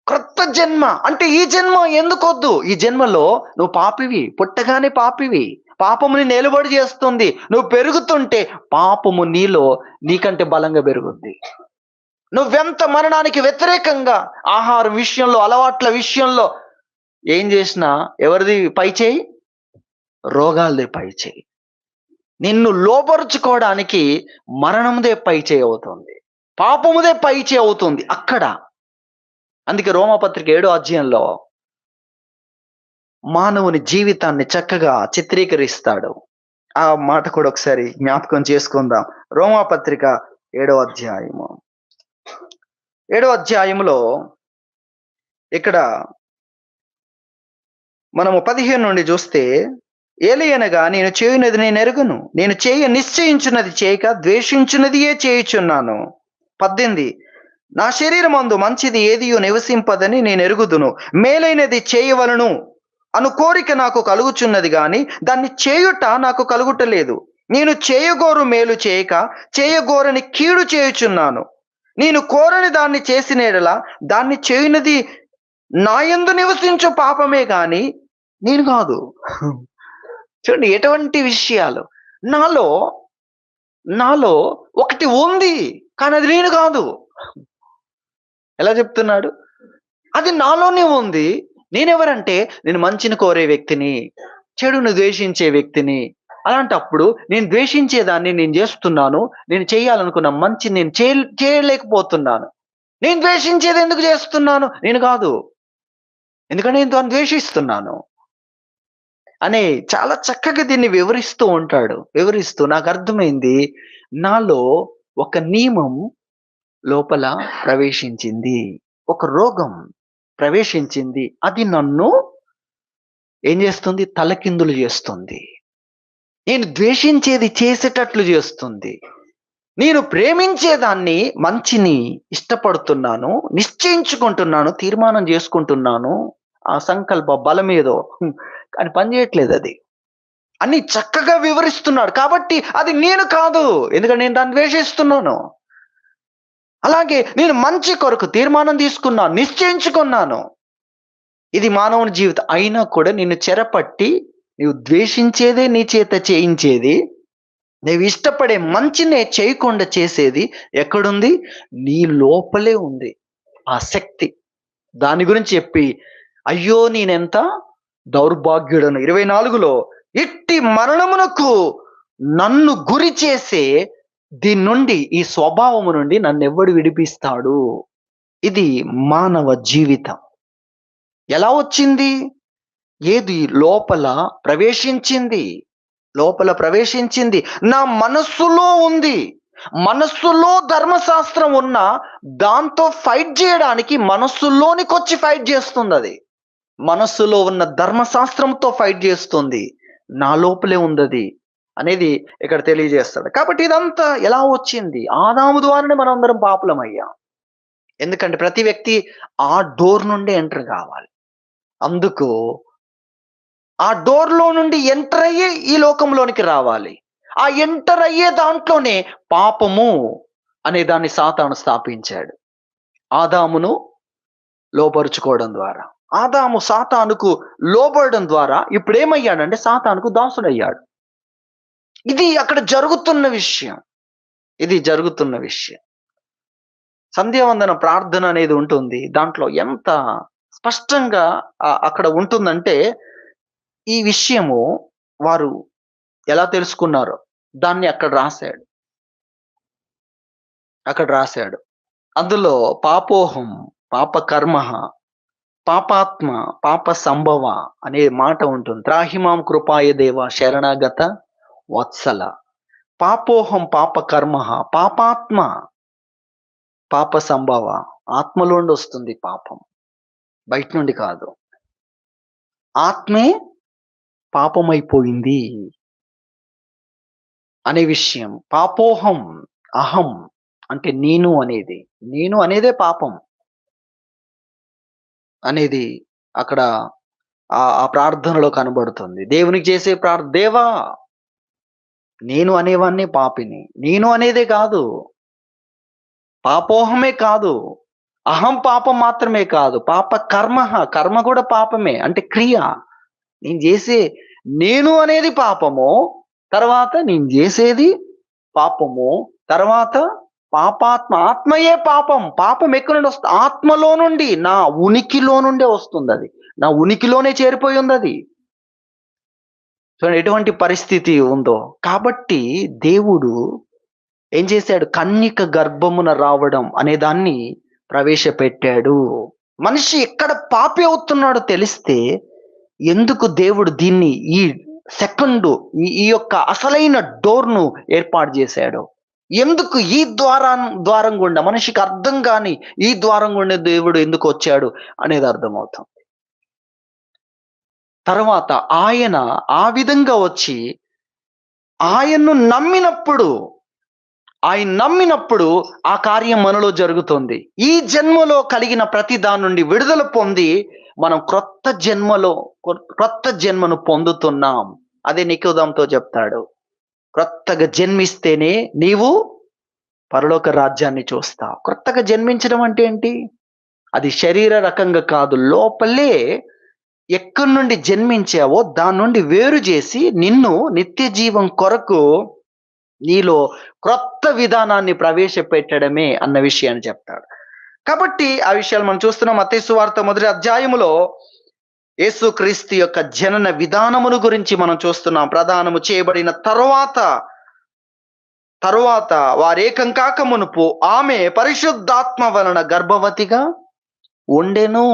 క్రొత్త జన్మ అంటే ఈ జన్మ ఎందుకొద్దు? ఈ జన్మలో నువ్వు పాపివి, పుట్టగానే పాపివి. పాపముని నిలబడి చేస్తుంది. నువ్వు పెరుగుతుంటే పాపము నీకంటే బలంగా పెరుగుద్ది. నువ్వెంత మరణానికి వ్యతిరేకంగా ఆహారం విషయంలో, అలవాట్ల విషయంలో ఏం చేసినా ఎవరిది పై చేయి? రోగాలదే పై చేయి. నిన్ను లోపరుచుకోవడానికి మరణముదే పై చేయి అవుతుంది, పాపముదే పై చేయి అవుతుంది అక్కడ. అందుకే రోమాపత్రిక 7వ అధ్యాయంలో మానవుని జీవితాన్ని చక్కగా చిత్రీకరిస్తాడు. ఆ మాట కూడా ఒకసారి జ్ఞాపకం చేసుకుందాం. రోమాపత్రిక 7వ అధ్యాయము. 7వ అధ్యాయంలో ఇక్కడ మనము 15 నుండి చూస్తే, ఏలయనగా నేను చేయునది నేను ఎరుగును, నేను నిశ్చయించున్నది చేయక ద్వేషించున్నదియే చేయుచున్నాను. 18, నా శరీరమందు మంచిది ఏదియో నివసింపదని నేను ఎరుగుదును, మేలైనది చేయవలను అను కోరిక నాకు కలుగుచున్నది గాని దాన్ని చేయుట నాకు కలుగుటలేదు. నేను చేయగోరు మేలు చేయక చేయగోరని కీడు చేయుచున్నాను. నేను కోరని దాన్ని చేసిన యెడల దాన్ని చేయునది నాయందు నివసించు పాపమే గాని నేను కాదు. చూడండి ఎటువంటి విషయాలు. నాలో ఒకటి ఉంది కానీ అది నేను కాదు. ఎలా చెప్తున్నాడు? అది నాలోనే ఉంది. నేనెవరంటే నేను మంచిని కోరే వ్యక్తిని, చెడును ద్వేషించే వ్యక్తిని. అలాంటప్పుడు నేను ద్వేషించేదాన్ని నేను జేస్తున్నాను. నేను చేయాలనుకున్న మంచిని నేను చేయలేకపోతున్నాను. నేను ద్వేషించేది ఎందుకు జేస్తున్నాను? నేను కాదు. ఎందుకంటే నేను దాన్ని ద్వేషిస్తున్నాను. అని చాలా చక్కగా దీన్ని వివరిస్తూ ఉంటాడు. వివరిస్తూ నాకర్థమైంది. నాలో ఒక నియమం లోపల ప్రవేశించింది. ఒక రోగం ప్రవేశించింది. అది నన్ను ఏం చేస్తుంది? తలకిందులు చేస్తుంది. నేను ద్వేషించేది చేసేటట్లు చేస్తుంది. నేను ప్రేమించేదాన్ని మంచిని ఇష్టపడుతున్నాను. నిశ్చయించుకుంటున్నాను. తీర్మానం చేసుకుంటున్నాను. ఆ సంకల్ప బలమేదో కానీ పని చేయట్లేదది. అని చక్కగా వివరిస్తున్నాడు. కాబట్టి అది నేను కాదు. ఎందుకంటే నేను దాన్ని ద్వేషిస్తున్నాను. అలాగే నేను మంచి కొరకు తీర్మానం తీసుకున్నాను. నిశ్చయించుకున్నాను. ఇది మానవుని జీవితం. అయినా కూడా నిన్ను చెరపట్టి నీవు ద్వేషించేదే నీ చేత చేయించేది. నీవు ఇష్టపడే మంచినే చేయకుండా చేసేది ఎక్కడుంది? నీ లోపలే ఉంది ఆ శక్తి. దాని గురించి చెప్పి అయ్యో నేనెంత దౌర్భాగ్యుడను 24లో ఇట్టి మరణమునకు నన్ను గురి చేసే దీని నుండి ఈ స్వభావము నుండి నన్నెవ్వడు విడిపిస్తాడు. ఇది మానవ జీవితం. ఎలా వచ్చింది? ఏది లోపల ప్రవేశించింది. లోపల ప్రవేశించింది. నా మనస్సులో ఉంది. మనస్సులో ధర్మశాస్త్రం ఉన్నా దాంతో ఫైట్ చేయడానికి మనస్సులోనికొచ్చి ఫైట్ చేస్తుందది. మనస్సులో ఉన్న ధర్మశాస్త్రంతో ఫైట్ చేస్తుంది. నా లోపలే ఉందది అనేది ఇక్కడ తెలియజేస్తాడు. కాబట్టి ఇదంతా ఎలా వచ్చింది? ఆదాము ద్వారానే మనందరం పాపులమయ్యాం. ఎందుకంటే ప్రతి వ్యక్తి ఆ డోర్ నుండే ఎంటర్ కావాలి. అందుకు ఆ డోర్‌లో నుండి ఎంటర్ అయ్యే ఈ లోకంలోనికి రావాలి. ఆ ఎంటర్ అయ్యే దాంట్లోనే పాపము అనే దాన్ని సాతాను స్థాపించాడు. ఆదామును లోబరుచుకోవడం ద్వారా. ఆదాము సాతానుకు లోబడడం ద్వారా ఇప్పుడేమయ్యాడంటే సాతానుకు దాసుడయ్యాడు. ఇది అక్కడ జరుగుతున్న విషయం. ఇది జరుగుతున్న విషయం. సంధ్యావందన ప్రార్థన అనేది ఉంటుంది. దాంట్లో ఎంత స్పష్టంగా అక్కడ ఉంటుందంటే ఈ విషయము వారు ఎలా తెలుసుకున్నారో దాన్ని అక్కడ రాశాడు. అందులో పాపోహం, పాపకర్మ, పాపాత్మ, పాప సంభవ అనే మాట ఉంటుంది. త్రాహిమాం కృపాయ దేవ శరణాగత వత్సల. పాపోహం పాపకర్మ, పాపాత్మ, పాప సంభవ. ఆత్మలోండి వస్తుంది పాపం. బయట నుండి కాదు. ఆత్మే పాపమైపోయింది అనే విషయం. పాపోహం, అహం అంటే నేను అనేదే పాపం అనేది అక్కడ ఆ ప్రార్థనలో కనబడుతుంది. దేవునికి చేసే దేవా నేను అనేవాన్నే పాపిని. నేను అనేదే కాదు, పాపోహమే కాదు, అహం పాపం మాత్రమే కాదు, పాప కర్మ కూడా పాపమే. అంటే క్రియ. నేను అనేది పాపము, తర్వాత నేను చేసేది పాపము, తర్వాత పాపాత్మ, ఆత్మయే పాపం. పాపం ఎక్కడి నుండి వస్తుంది? ఆత్మలో నుండి, నా ఉనికిలో నుండే వస్తుంది. అది నా ఉనికిలోనే చేరిపోయి ఉంది అది. చూడండి ఎటువంటి పరిస్థితి ఉందో. కాబట్టి దేవుడు ఏం చేశాడు? కన్యక గర్భమున రావడం అనే దాన్ని ప్రవేశపెట్టాడు. మనిషి ఎక్కడ పాపి అవుతున్నాడో తెలిస్తే ఎందుకు దేవుడు దీన్ని ఈ ఈ యొక్క అసలైన డోర్ను ఏర్పాటు చేశాడు? ఎందుకు ఈ ద్వారం గుండా మనిషికి అర్థం కాని ఈ ద్వారం గుండా దేవుడు ఎందుకు వచ్చాడు అనేది అర్థమవుతుంది. తర్వాత ఆయన ఆ విధంగా వచ్చి ఆయన్ను నమ్మినప్పుడు ఆ కార్యం మనలో జరుగుతుంది. ఈ జన్మలో కలిగిన ప్రతి దాని నుండి విడుదల పొంది మనం క్రొత్త జన్మను పొందుతున్నాం. అదే నికోదేముతో చెప్తాడు. క్రొత్తగా జన్మిస్తేనే నీవు పరలోక రాజ్యాన్ని చూస్తావు. క్రొత్తగా జన్మించడం అంటే ఏంటి? అది శరీర రకంగా కాదు, లోపలే ఎక్కడి నుండి జన్మించావో దాని నుండి వేరు చేసి నిన్ను నిత్య జీవం కొరకు నీలో క్రొత్త విధానాన్ని ప్రవేశపెట్టడమే అన్న విషయాన్ని చెప్తాడు. కాబట్టి ఆ విషయాలు మనం చూస్తున్నాం. మత్తయి సువార్త మొదటి అధ్యాయములో యేసుక్రీస్తు యొక్క జనన విధానమును గురించి మనం చూస్తున్నాం. ప్రదానము చేయబడిన తరువాత వారేకం కాక మునుపు ఆమె పరిశుద్ధాత్మ వలన గర్భవతిగా ఉండెను.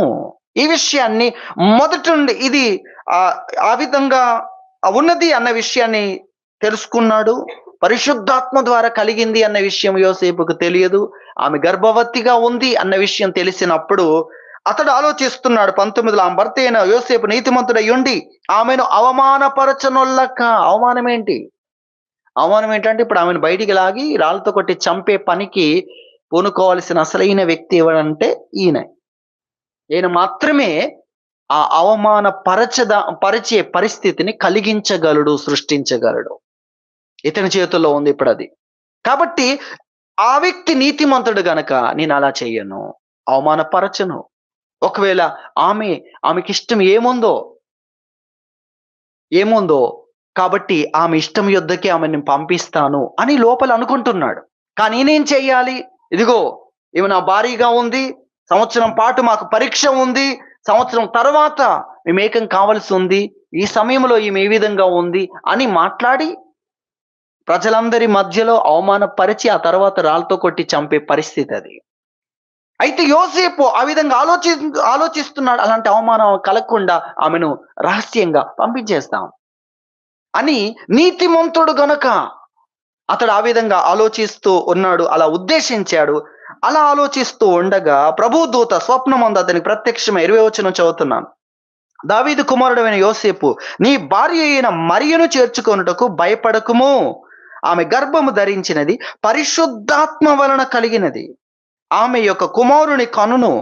ఈ విషయాన్ని మొదటి నుండి ఇది ఆ విధంగా ఉన్నది అన్న విషయాన్ని తెలుసుకున్నాడు. పరిశుద్ధాత్మ ద్వారా కలిగింది అన్న విషయం యోసేపుకు తెలియదు. ఆమె గర్భవతిగా ఉంది అన్న విషయం తెలిసినప్పుడు అతడు ఆలోచిస్తున్నాడు. 19 ఆమె భర్త అయిన యోసేపు నీతిమంతుడై ఉండి ఆమెను అవమానపరచనొల్లక. అవమానం ఏంటి? అవమానం ఏంటంటే ఇప్పుడు ఆమెను బయటికి లాగి రాళ్ళతో కొట్టి చంపే పనికి పూనుకోవాల్సిన అసలైన వ్యక్తి ఎవరంటే ఈయన. ఈయన మాత్రమే ఆ పరిచే పరిస్థితిని కలిగించగలడు, సృష్టించగలడు. ఇతని చేతుల్లో ఉంది ఇప్పుడు అది. కాబట్టి ఆ వ్యక్తి నీతిమంతుడు గనక నేను అలా చెయ్యను, అవమానపరచను. ఒకవేళ ఆమెకిష్టం ఏముందో కాబట్టి ఆమె ఇష్టం యొద్దకి ఆమెను పంపిస్తాను అని లోపల అనుకుంటున్నాడు. కానీ నేనేం చెయ్యాలి? ఇదిగో ఈమె నా భారీగా ఉంది, సంవత్సరం పాటు మాకు పరీక్ష ఉంది, సంవత్సరం తర్వాత మేము ఏకం కావాల్సి ఉంది, ఈ సమయంలో ఈమె ఏ విధంగా ఉంది అని మాట్లాడి ప్రజలందరి మధ్యలో అవమానపరిచి ఆ తర్వాత రాళ్ళతో కొట్టి చంపే పరిస్థితి అది. అయితే యోసేపు ఆ విధంగా ఆలోచిస్తున్నాడు. అలాంటి అవమానం కలగకుండా ఆమెను రహస్యంగా పంపించేస్తాం అని నీతిమంతుడు గనక అతడు ఆ విధంగా ఆలోచిస్తూ ఉన్నాడు, అలా ఉద్దేశించాడు. అలా ఆలోచిస్తూ ఉండగా ప్రభుదూత స్వప్నమందు అతనికి ప్రత్యక్షమై 20 వచనం చదువుతున్నాను. దావీదు కుమారుడైన యోసేపు, నీ భార్య అయిన మరియను చేర్చుకొనుటకు భయపడకుము. ఆమె గర్భము ధరించినది పరిశుద్ధాత్మ వలన కలిగినది. ఆమె యొక్క కుమారుని కనును.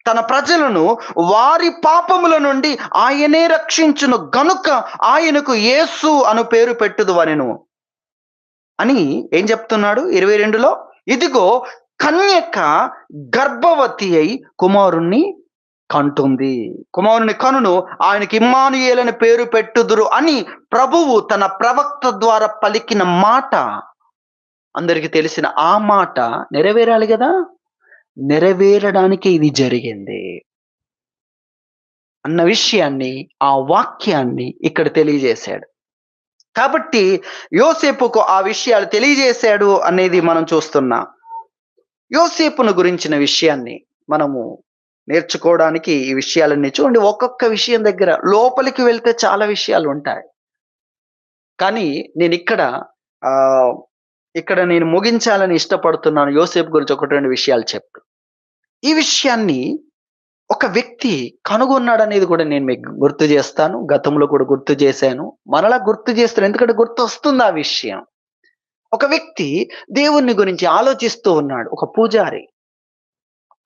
తన ప్రజలను వారి పాపముల నుండి ఆయనే రక్షించును గనుక ఆయనకు యేసు అను పేరు పెట్టుదువనెను అని ఏం చెప్తున్నాడు 22లో? ఇదిగో కన్యక గర్భవతి అయి కుమారుణ్ణి కంటుంది. కుమారుని కనును, ఆయనకి ఇమ్మానుయేలు అని పేరు పెట్టుదురు అని ప్రభువు తన ప్రవక్త ద్వారా పలికిన మాట, అందరికి తెలిసిన ఆ మాట నెరవేరాలి కదా. నెరవేరడానికి ఇది జరిగింది అన్న విషయాన్ని, ఆ వాక్యాన్ని ఇక్కడ తెలియజేశాడు. కాబట్టి యోసేపుకు ఆ విషయాలు తెలియజేశాడు అనేది మనం చూస్తున్నాం. యోసేపును గురించిన విషయాన్ని మనము నేర్చుకోవడానికి ఈ విషయాలన్నీ చూడండి. ఒక్కొక్క విషయం దగ్గర లోపలికి వెళ్తే చాలా విషయాలు ఉంటాయి. కానీ నేను ఇక్కడ నేను ముగించాలని ఇష్టపడుతున్నాను. యోసేపు గురించి 1-2 విషయాలు చెప్తూ ఈ విషయాన్ని ఒక వ్యక్తి కనుగొన్నాడనేది కూడా నేను మీకు గుర్తు చేస్తాను. గతంలో కూడా గుర్తు చేశాను, మరలా గుర్తు చేస్తాను, ఎందుకంటే గుర్తు వస్తుంది ఆ విషయం. ఒక వ్యక్తి దేవుణ్ణి గురించి ఆలోచిస్తూ ఉన్నాడు. ఒక పూజారి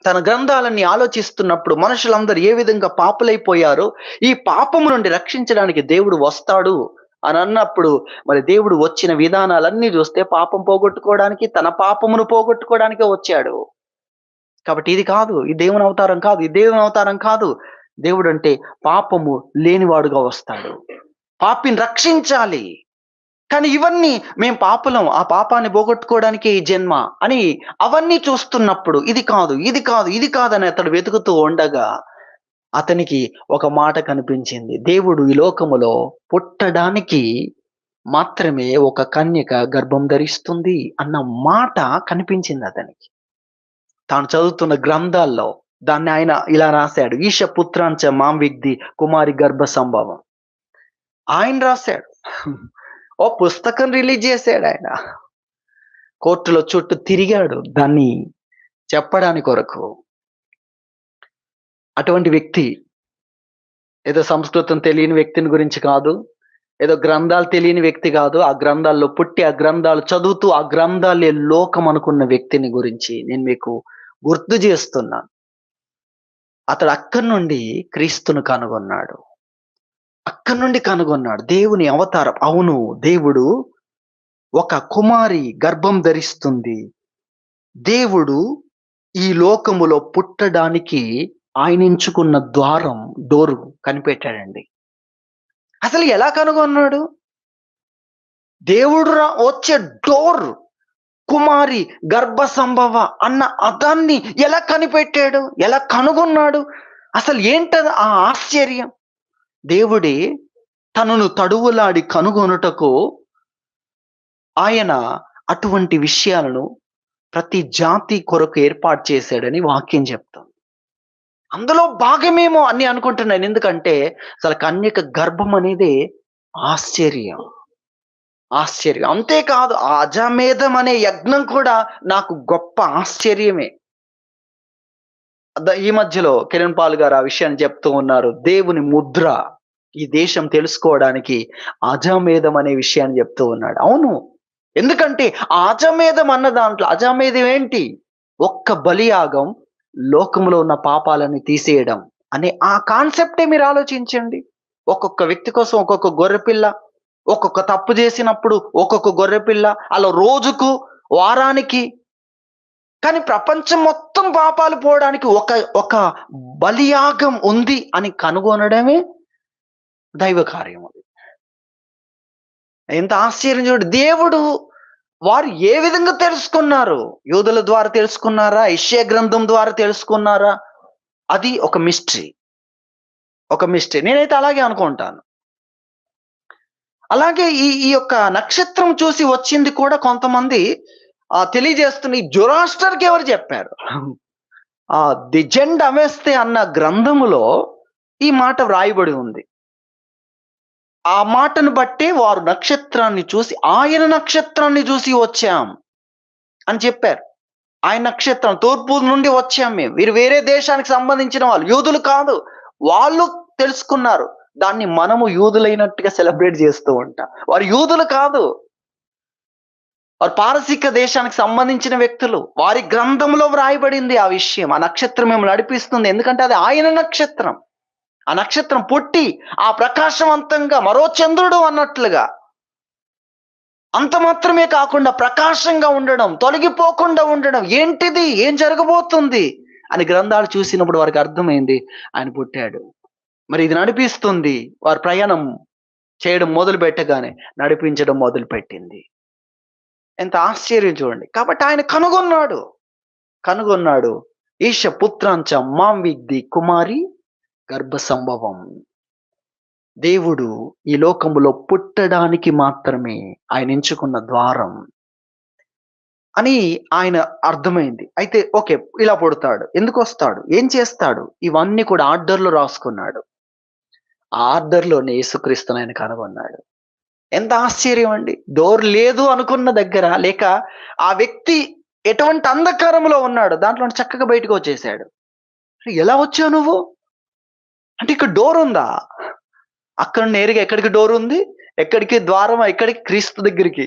తన గ్రంథాలన్నీ ఆలోచిస్తున్నప్పుడు మనుషులందరూ ఏ విధంగా పాపులైపోయారో, ఈ పాపము నుండి రక్షించడానికి దేవుడు వస్తాడు అని అన్నప్పుడు, మరి దేవుడు వచ్చిన విధానాలన్నీ చూస్తే పాపం పోగొట్టుకోవడానికి, తన పాపమును పోగొట్టుకోవడానికే వచ్చాడు. కాబట్టి ఇది కాదు, ఈ దేవుని అవతారం కాదు, ఈ దేవుని అవతారం కాదు. దేవుడు అంటే పాపము లేనివాడుగా వస్తాడు, పాపిని రక్షించాలి. కానీ ఇవన్నీ మేము పాపులం, ఆ పాపాన్ని పోగొట్టుకోవడానికి ఈ జన్మ అని అవన్నీ చూస్తున్నప్పుడు ఇది కాదు అని అతడు వెతుకుతూ ఉండగా అతనికి ఒక మాట కనిపించింది. దేవుడు ఈ లోకములో పుట్టడానికి మాత్రమే ఒక కన్యక గర్భం ధరిస్తుంది అన్న మాట కనిపించింది అతనికి. తాను చదువుతున్న గ్రంథాల్లో దాన్ని ఆయన ఇలా రాశాడు. ఈశ పుత్రాంచ మాం విగ్ధి కుమారి గర్భ సంభవం ఆయన రాశాడు. ఓ పుస్తకం రిలీజ్ చేశాడు ఆయన. కోర్టులో చుట్టూ తిరిగాడు దాన్ని చెప్పడానికి కొరకు. అటువంటి వ్యక్తి ఏదో సంస్కృతం తెలియని వ్యక్తిని గురించి కాదు, ఏదో గ్రంథాలు తెలియని వ్యక్తి కాదు. ఆ గ్రంథాల్లో పుట్టి, ఆ గ్రంథాలు చదువుతూ, ఆ గ్రంథాలే లోకం అనుకున్న వ్యక్తిని గురించి నేను మీకు గుర్తు చేస్తున్నాను. అతడు అక్కడి నుండి క్రీస్తును కనుగొన్నాడు. అక్కడి నుండి కనుగొన్నాడు దేవుని అవతారం. అవును, దేవుడు ఒక కుమారి గర్భం ధరిస్తుంది. దేవుడు ఈ లోకములో పుట్టడానికి ఆయన ఎంచుకున్న డోరు కనిపెట్టాడండి. అసలు ఎలా కనుగొన్నాడు? దేవుడు వచ్చే డోర్ కుమారి గర్భ సంభవ అన్న అదాన్ని ఎలా కనిపెట్టాడు, ఎలా కనుగొన్నాడు? అసలు ఏంటది ఆ ఆశ్చర్యం? దేవుడే తనను తడువులాడి కనుగొనుటకు ఆయన అటువంటి విషయాలను ప్రతి జాతి కొరకు ఏర్పాటు చేశాడని వాక్యం చెప్తుంది. అందులో భాగమేమో అని అనుకుంటున్నాను. ఎందుకంటే అసలు కన్యక గర్భం అనేది ఆశ్చర్యం. ఆశ్చర్యం. అంతేకాదు ఆ అజామేధం అనే యజ్ఞం కూడా నాకు గొప్ప ఆశ్చర్యమే. ఈ మధ్యలో కిరణ్ పాల్ గారు ఆ విషయాన్ని చెప్తూ ఉన్నారు. దేవుని ముద్ర ఈ దేశం తెలుసుకోవడానికి అజామేధం అనే విషయాన్ని చెప్తూ ఉన్నాడు. అవును. ఎందుకంటే ఆ అజామేధం అన్న దాంట్లో అజామేధం ఏంటి? ఒక్క బలియాగం లోకంలో ఉన్న పాపాలను తీసేయడం అనే ఆ కాన్సెప్టే మీరు ఆలోచించండి. ఒక్కొక్క వ్యక్తి కోసం ఒక్కొక్క గొర్రెపిల్ల, ఒక్కొక్క తప్పు చేసినప్పుడు ఒక్కొక్క గొర్రెపిల్ల, అలా రోజుకు, వారానికి. కానీ ప్రపంచం మొత్తం పాపాలు పోవడానికి ఒక ఒక బలియాగం ఉంది అని కనుగొనడమే దైవ కార్యం. అది ఎంత ఆశ్చర్యం చూడు. దేవుడు వారు ఏ విధంగా తెలుసుకున్నారు? యూదుల ద్వారా తెలుసుకున్నారా? యెషయా గ్రంథం ద్వారా తెలుసుకున్నారా? అది ఒక మిస్టరీ. ఒక మిస్టరీ. నేనైతే అలాగే అనుకుంటాను. అలాగే ఈ ఈ యొక్క నక్షత్రం చూసి వచ్చింది కూడా కొంతమంది తెలియజేస్తున్న ఈ జొరాస్టర్‌కి ఎవరు చెప్పారు? ది జెండ్ అవెస్తే అన్న గ్రంథములో ఈ మాట వ్రాయబడి ఉంది. ఆ మాటను బట్టి వారు నక్షత్రాన్ని చూసి, ఆయన నక్షత్రాన్ని చూసి వచ్చాం అని చెప్పారు. ఆయన నక్షత్రం తూర్పు నుండి వచ్చాం మేము. వీరు వేరే దేశానికి సంబంధించిన వాళ్ళు, యూదులు కాదు. వాళ్ళు తెలుసుకున్నారు. దాన్ని మనము యూదులైనట్టుగా సెలబ్రేట్ చేస్తూ ఉంటాం. వారు యూదులు కాదు. వారు పారసీక దేశానికి సంబంధించిన వ్యక్తులు. వారి గ్రంథంలో వ్రాయబడింది ఆ విషయం. ఆ నక్షత్రం మిమ్మల్ని నడిపిస్తుంది. ఎందుకంటే అది ఆయన నక్షత్రం. ఆ నక్షత్రం పుట్టి ఆ ప్రకాశవంతంగా మరో చంద్రుడు అన్నట్లుగా అంత మాత్రమే కాకుండా ప్రకాశంగా ఉండడం, తొలగిపోకుండా ఉండడం. ఏంటిది? ఏం జరగబోతుంది అని గ్రంథాలు చూసినప్పుడు వారికి అర్థమైంది ఆయన పుట్టాడు. మరి ఇది నడిపిస్తుంది. వారు ప్రయాణం చేయడం మొదలు పెట్టగానే నడిపించడం మొదలు పెట్టింది. ఎంత ఆశ్చర్యం చూడండి. కాబట్టి ఆయన కనుగొన్నాడు. ఈశ పుత్రాంచ మాం విద్ది కుమారి గర్భ సంభవం. దేవుడు ఈ లోకములో పుట్టడానికి మాత్రమే ఆయన ఎంచుకున్న ద్వారం అని ఆయన అర్థమైంది. అయితే ఓకే, ఇలా పుడతాడు. ఎందుకు వస్తాడు? ఏం చేస్తాడు? ఇవన్నీ కూడా ఆర్డర్‌లో రాసుకున్నాడు. ఆ ఆర్డర్‌లోనే యేసుక్రీస్తుని ఆయన కనుగొన్నాడు. ఎంత ఆశ్చర్యం అండి. డోర్ లేదు అనుకున్న దగ్గర, లేక ఆ వ్యక్తి ఎటువంటి అంధకారంలో ఉన్నాడు, దాంట్లో చక్కగా బయటకు వచ్చేసాడు. ఎలా వచ్చావు నువ్వు? అంటే ఇక్కడ డోర్ ఉందా? అక్కడ నేరుగా ఎక్కడికి డోర్ ఉంది? ఎక్కడికి ద్వారం? ఎక్కడికి? క్రీస్తు దగ్గరికి.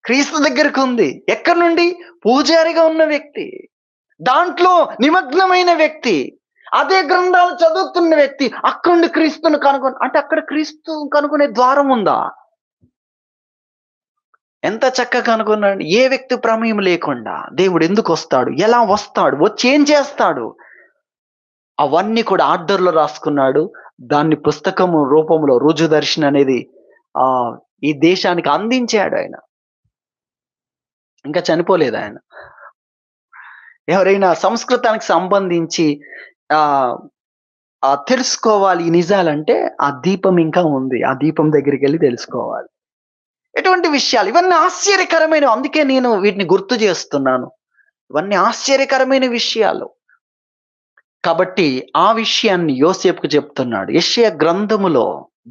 క్రీస్తు దగ్గరికి ఉంది. ఎక్కడి నుండి? పూజారిగా ఉన్న వ్యక్తి, దాంట్లో నిమగ్నమైన వ్యక్తి, అదే గ్రంథాలు చదువుతున్న వ్యక్తి అక్కడి నుండి క్రీస్తును అంటే అక్కడ క్రీస్తు కనుగొనే ద్వారం ఉందా? ఎంత చక్కగా కనుగొన్నాడు. ఏ వ్యక్తి ప్రమేయం లేకుండా దేవుడు ఎందుకు వస్తాడు? ఎలా వస్తాడు? వచ్చి ఏం చేస్తాడు? అవన్నీ కూడా ఆర్డర్‌లో రాసుకున్నాడు. దాన్ని పుస్తకము రూపంలో రుజుదర్శన్ అనేది ఈ దేశానికి అందించాడు ఆయన. ఇంకా చనిపోలేదు ఆయన. ఎవరైనా సంస్కృతానికి సంబంధించి తెలుసుకోవాలి ఈ నిజాలంటే ఆ దీపం ఇంకా ఉంది. ఆ దీపం దగ్గరికెళ్ళి తెలుసుకోవాలి. ఎటువంటి విషయాలు ఇవన్నీ ఆశ్చర్యకరమైనవి. అందుకే నేను వీటిని గుర్తు చేస్తున్నాను. ఇవన్నీ ఆశ్చర్యకరమైన విషయాలు. కాబట్టి ఆ విషయాన్ని యోసేపుకు చెప్తున్నాడు. యెషయా గ్రంథములో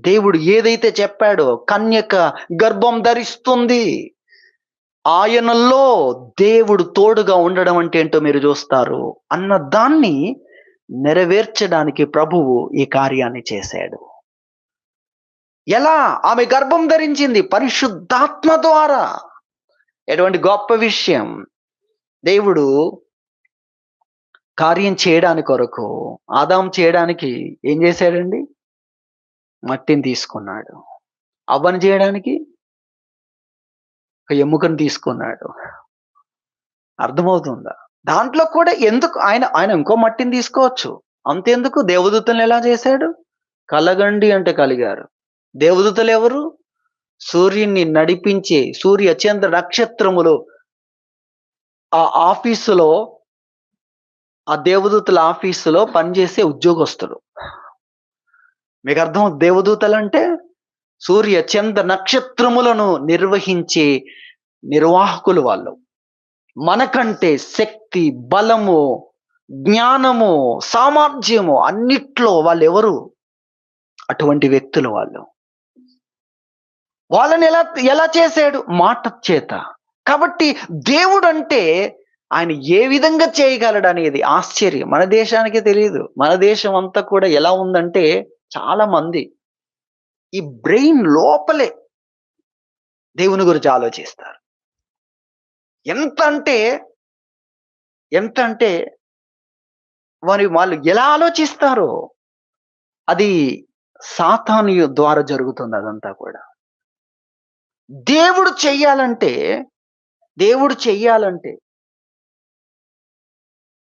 దేవుడు ఏదైతే చెప్పాడో, కన్యక గర్భం ధరిస్తుంది, ఆయనలో దేవుడు తోడుగా ఉండడం అంటే ఏంటో మీరు చూస్తారు అన్న దాన్ని నెరవేర్చడానికి ప్రభువు ఈ కార్యాన్ని చేశాడు. ఎలా? ఆమె గర్భం ధరించింది పరిశుద్ధాత్మ ద్వారా. ఎటువంటి గొప్ప విషయం. దేవుడు కార్యం చేయడానికి కొరకు, ఆదాం చేయడానికి ఏం చేశాడండి? మట్టిని తీసుకున్నాడు. అవ్వను చేయడానికి ఒక ఎముకను తీసుకున్నాడు. అర్థమవుతుందా? దాంట్లో కూడా ఎందుకు ఆయన ఇంకో మట్టిని తీసుకోవచ్చు. అంతెందుకు దేవదూతల్ని ఎలా చేశాడు? కలగండి అంటే కలిగారు. దేవదూతలు ఎవరు? సూర్యుని నడిపించే సూర్య చంద్ర నక్షత్రములు ఆ ఆఫీసులో, ఆ దేవదూతల ఆఫీసులో పనిచేసే ఉద్యోగస్తులు. మీకు అర్థం దేవదూతలంటే సూర్య చంద్ర నక్షత్రములను నిర్వహించే నిర్వాహకులు వాళ్ళు. మనకంటే శక్తి, బలము, జ్ఞానము, సామర్థ్యము అన్నిట్లో వాళ్ళెవరు? అటువంటి వ్యక్తులు వాళ్ళు. వాళ్ళని ఎలా ఎలా చేశాడు? మాట చేత. కాబట్టి దేవుడంటే ఆయన ఏ విధంగా చేయగలడు అనేది ఆశ్చర్యం. మన దేశానికే తెలియదు. మన దేశం అంతా కూడా ఎలా ఉందంటే చాలా మంది ఈ బ్రెయిన్ లోపలే దేవుని గురించి ఆలోచిస్తారు. ఎంత అంటే వాళ్ళు ఎలా ఆలోచిస్తారో అది సాతాను ద్వారా జరుగుతుంది అదంతా కూడా. దేవుడు చెయ్యాలంటే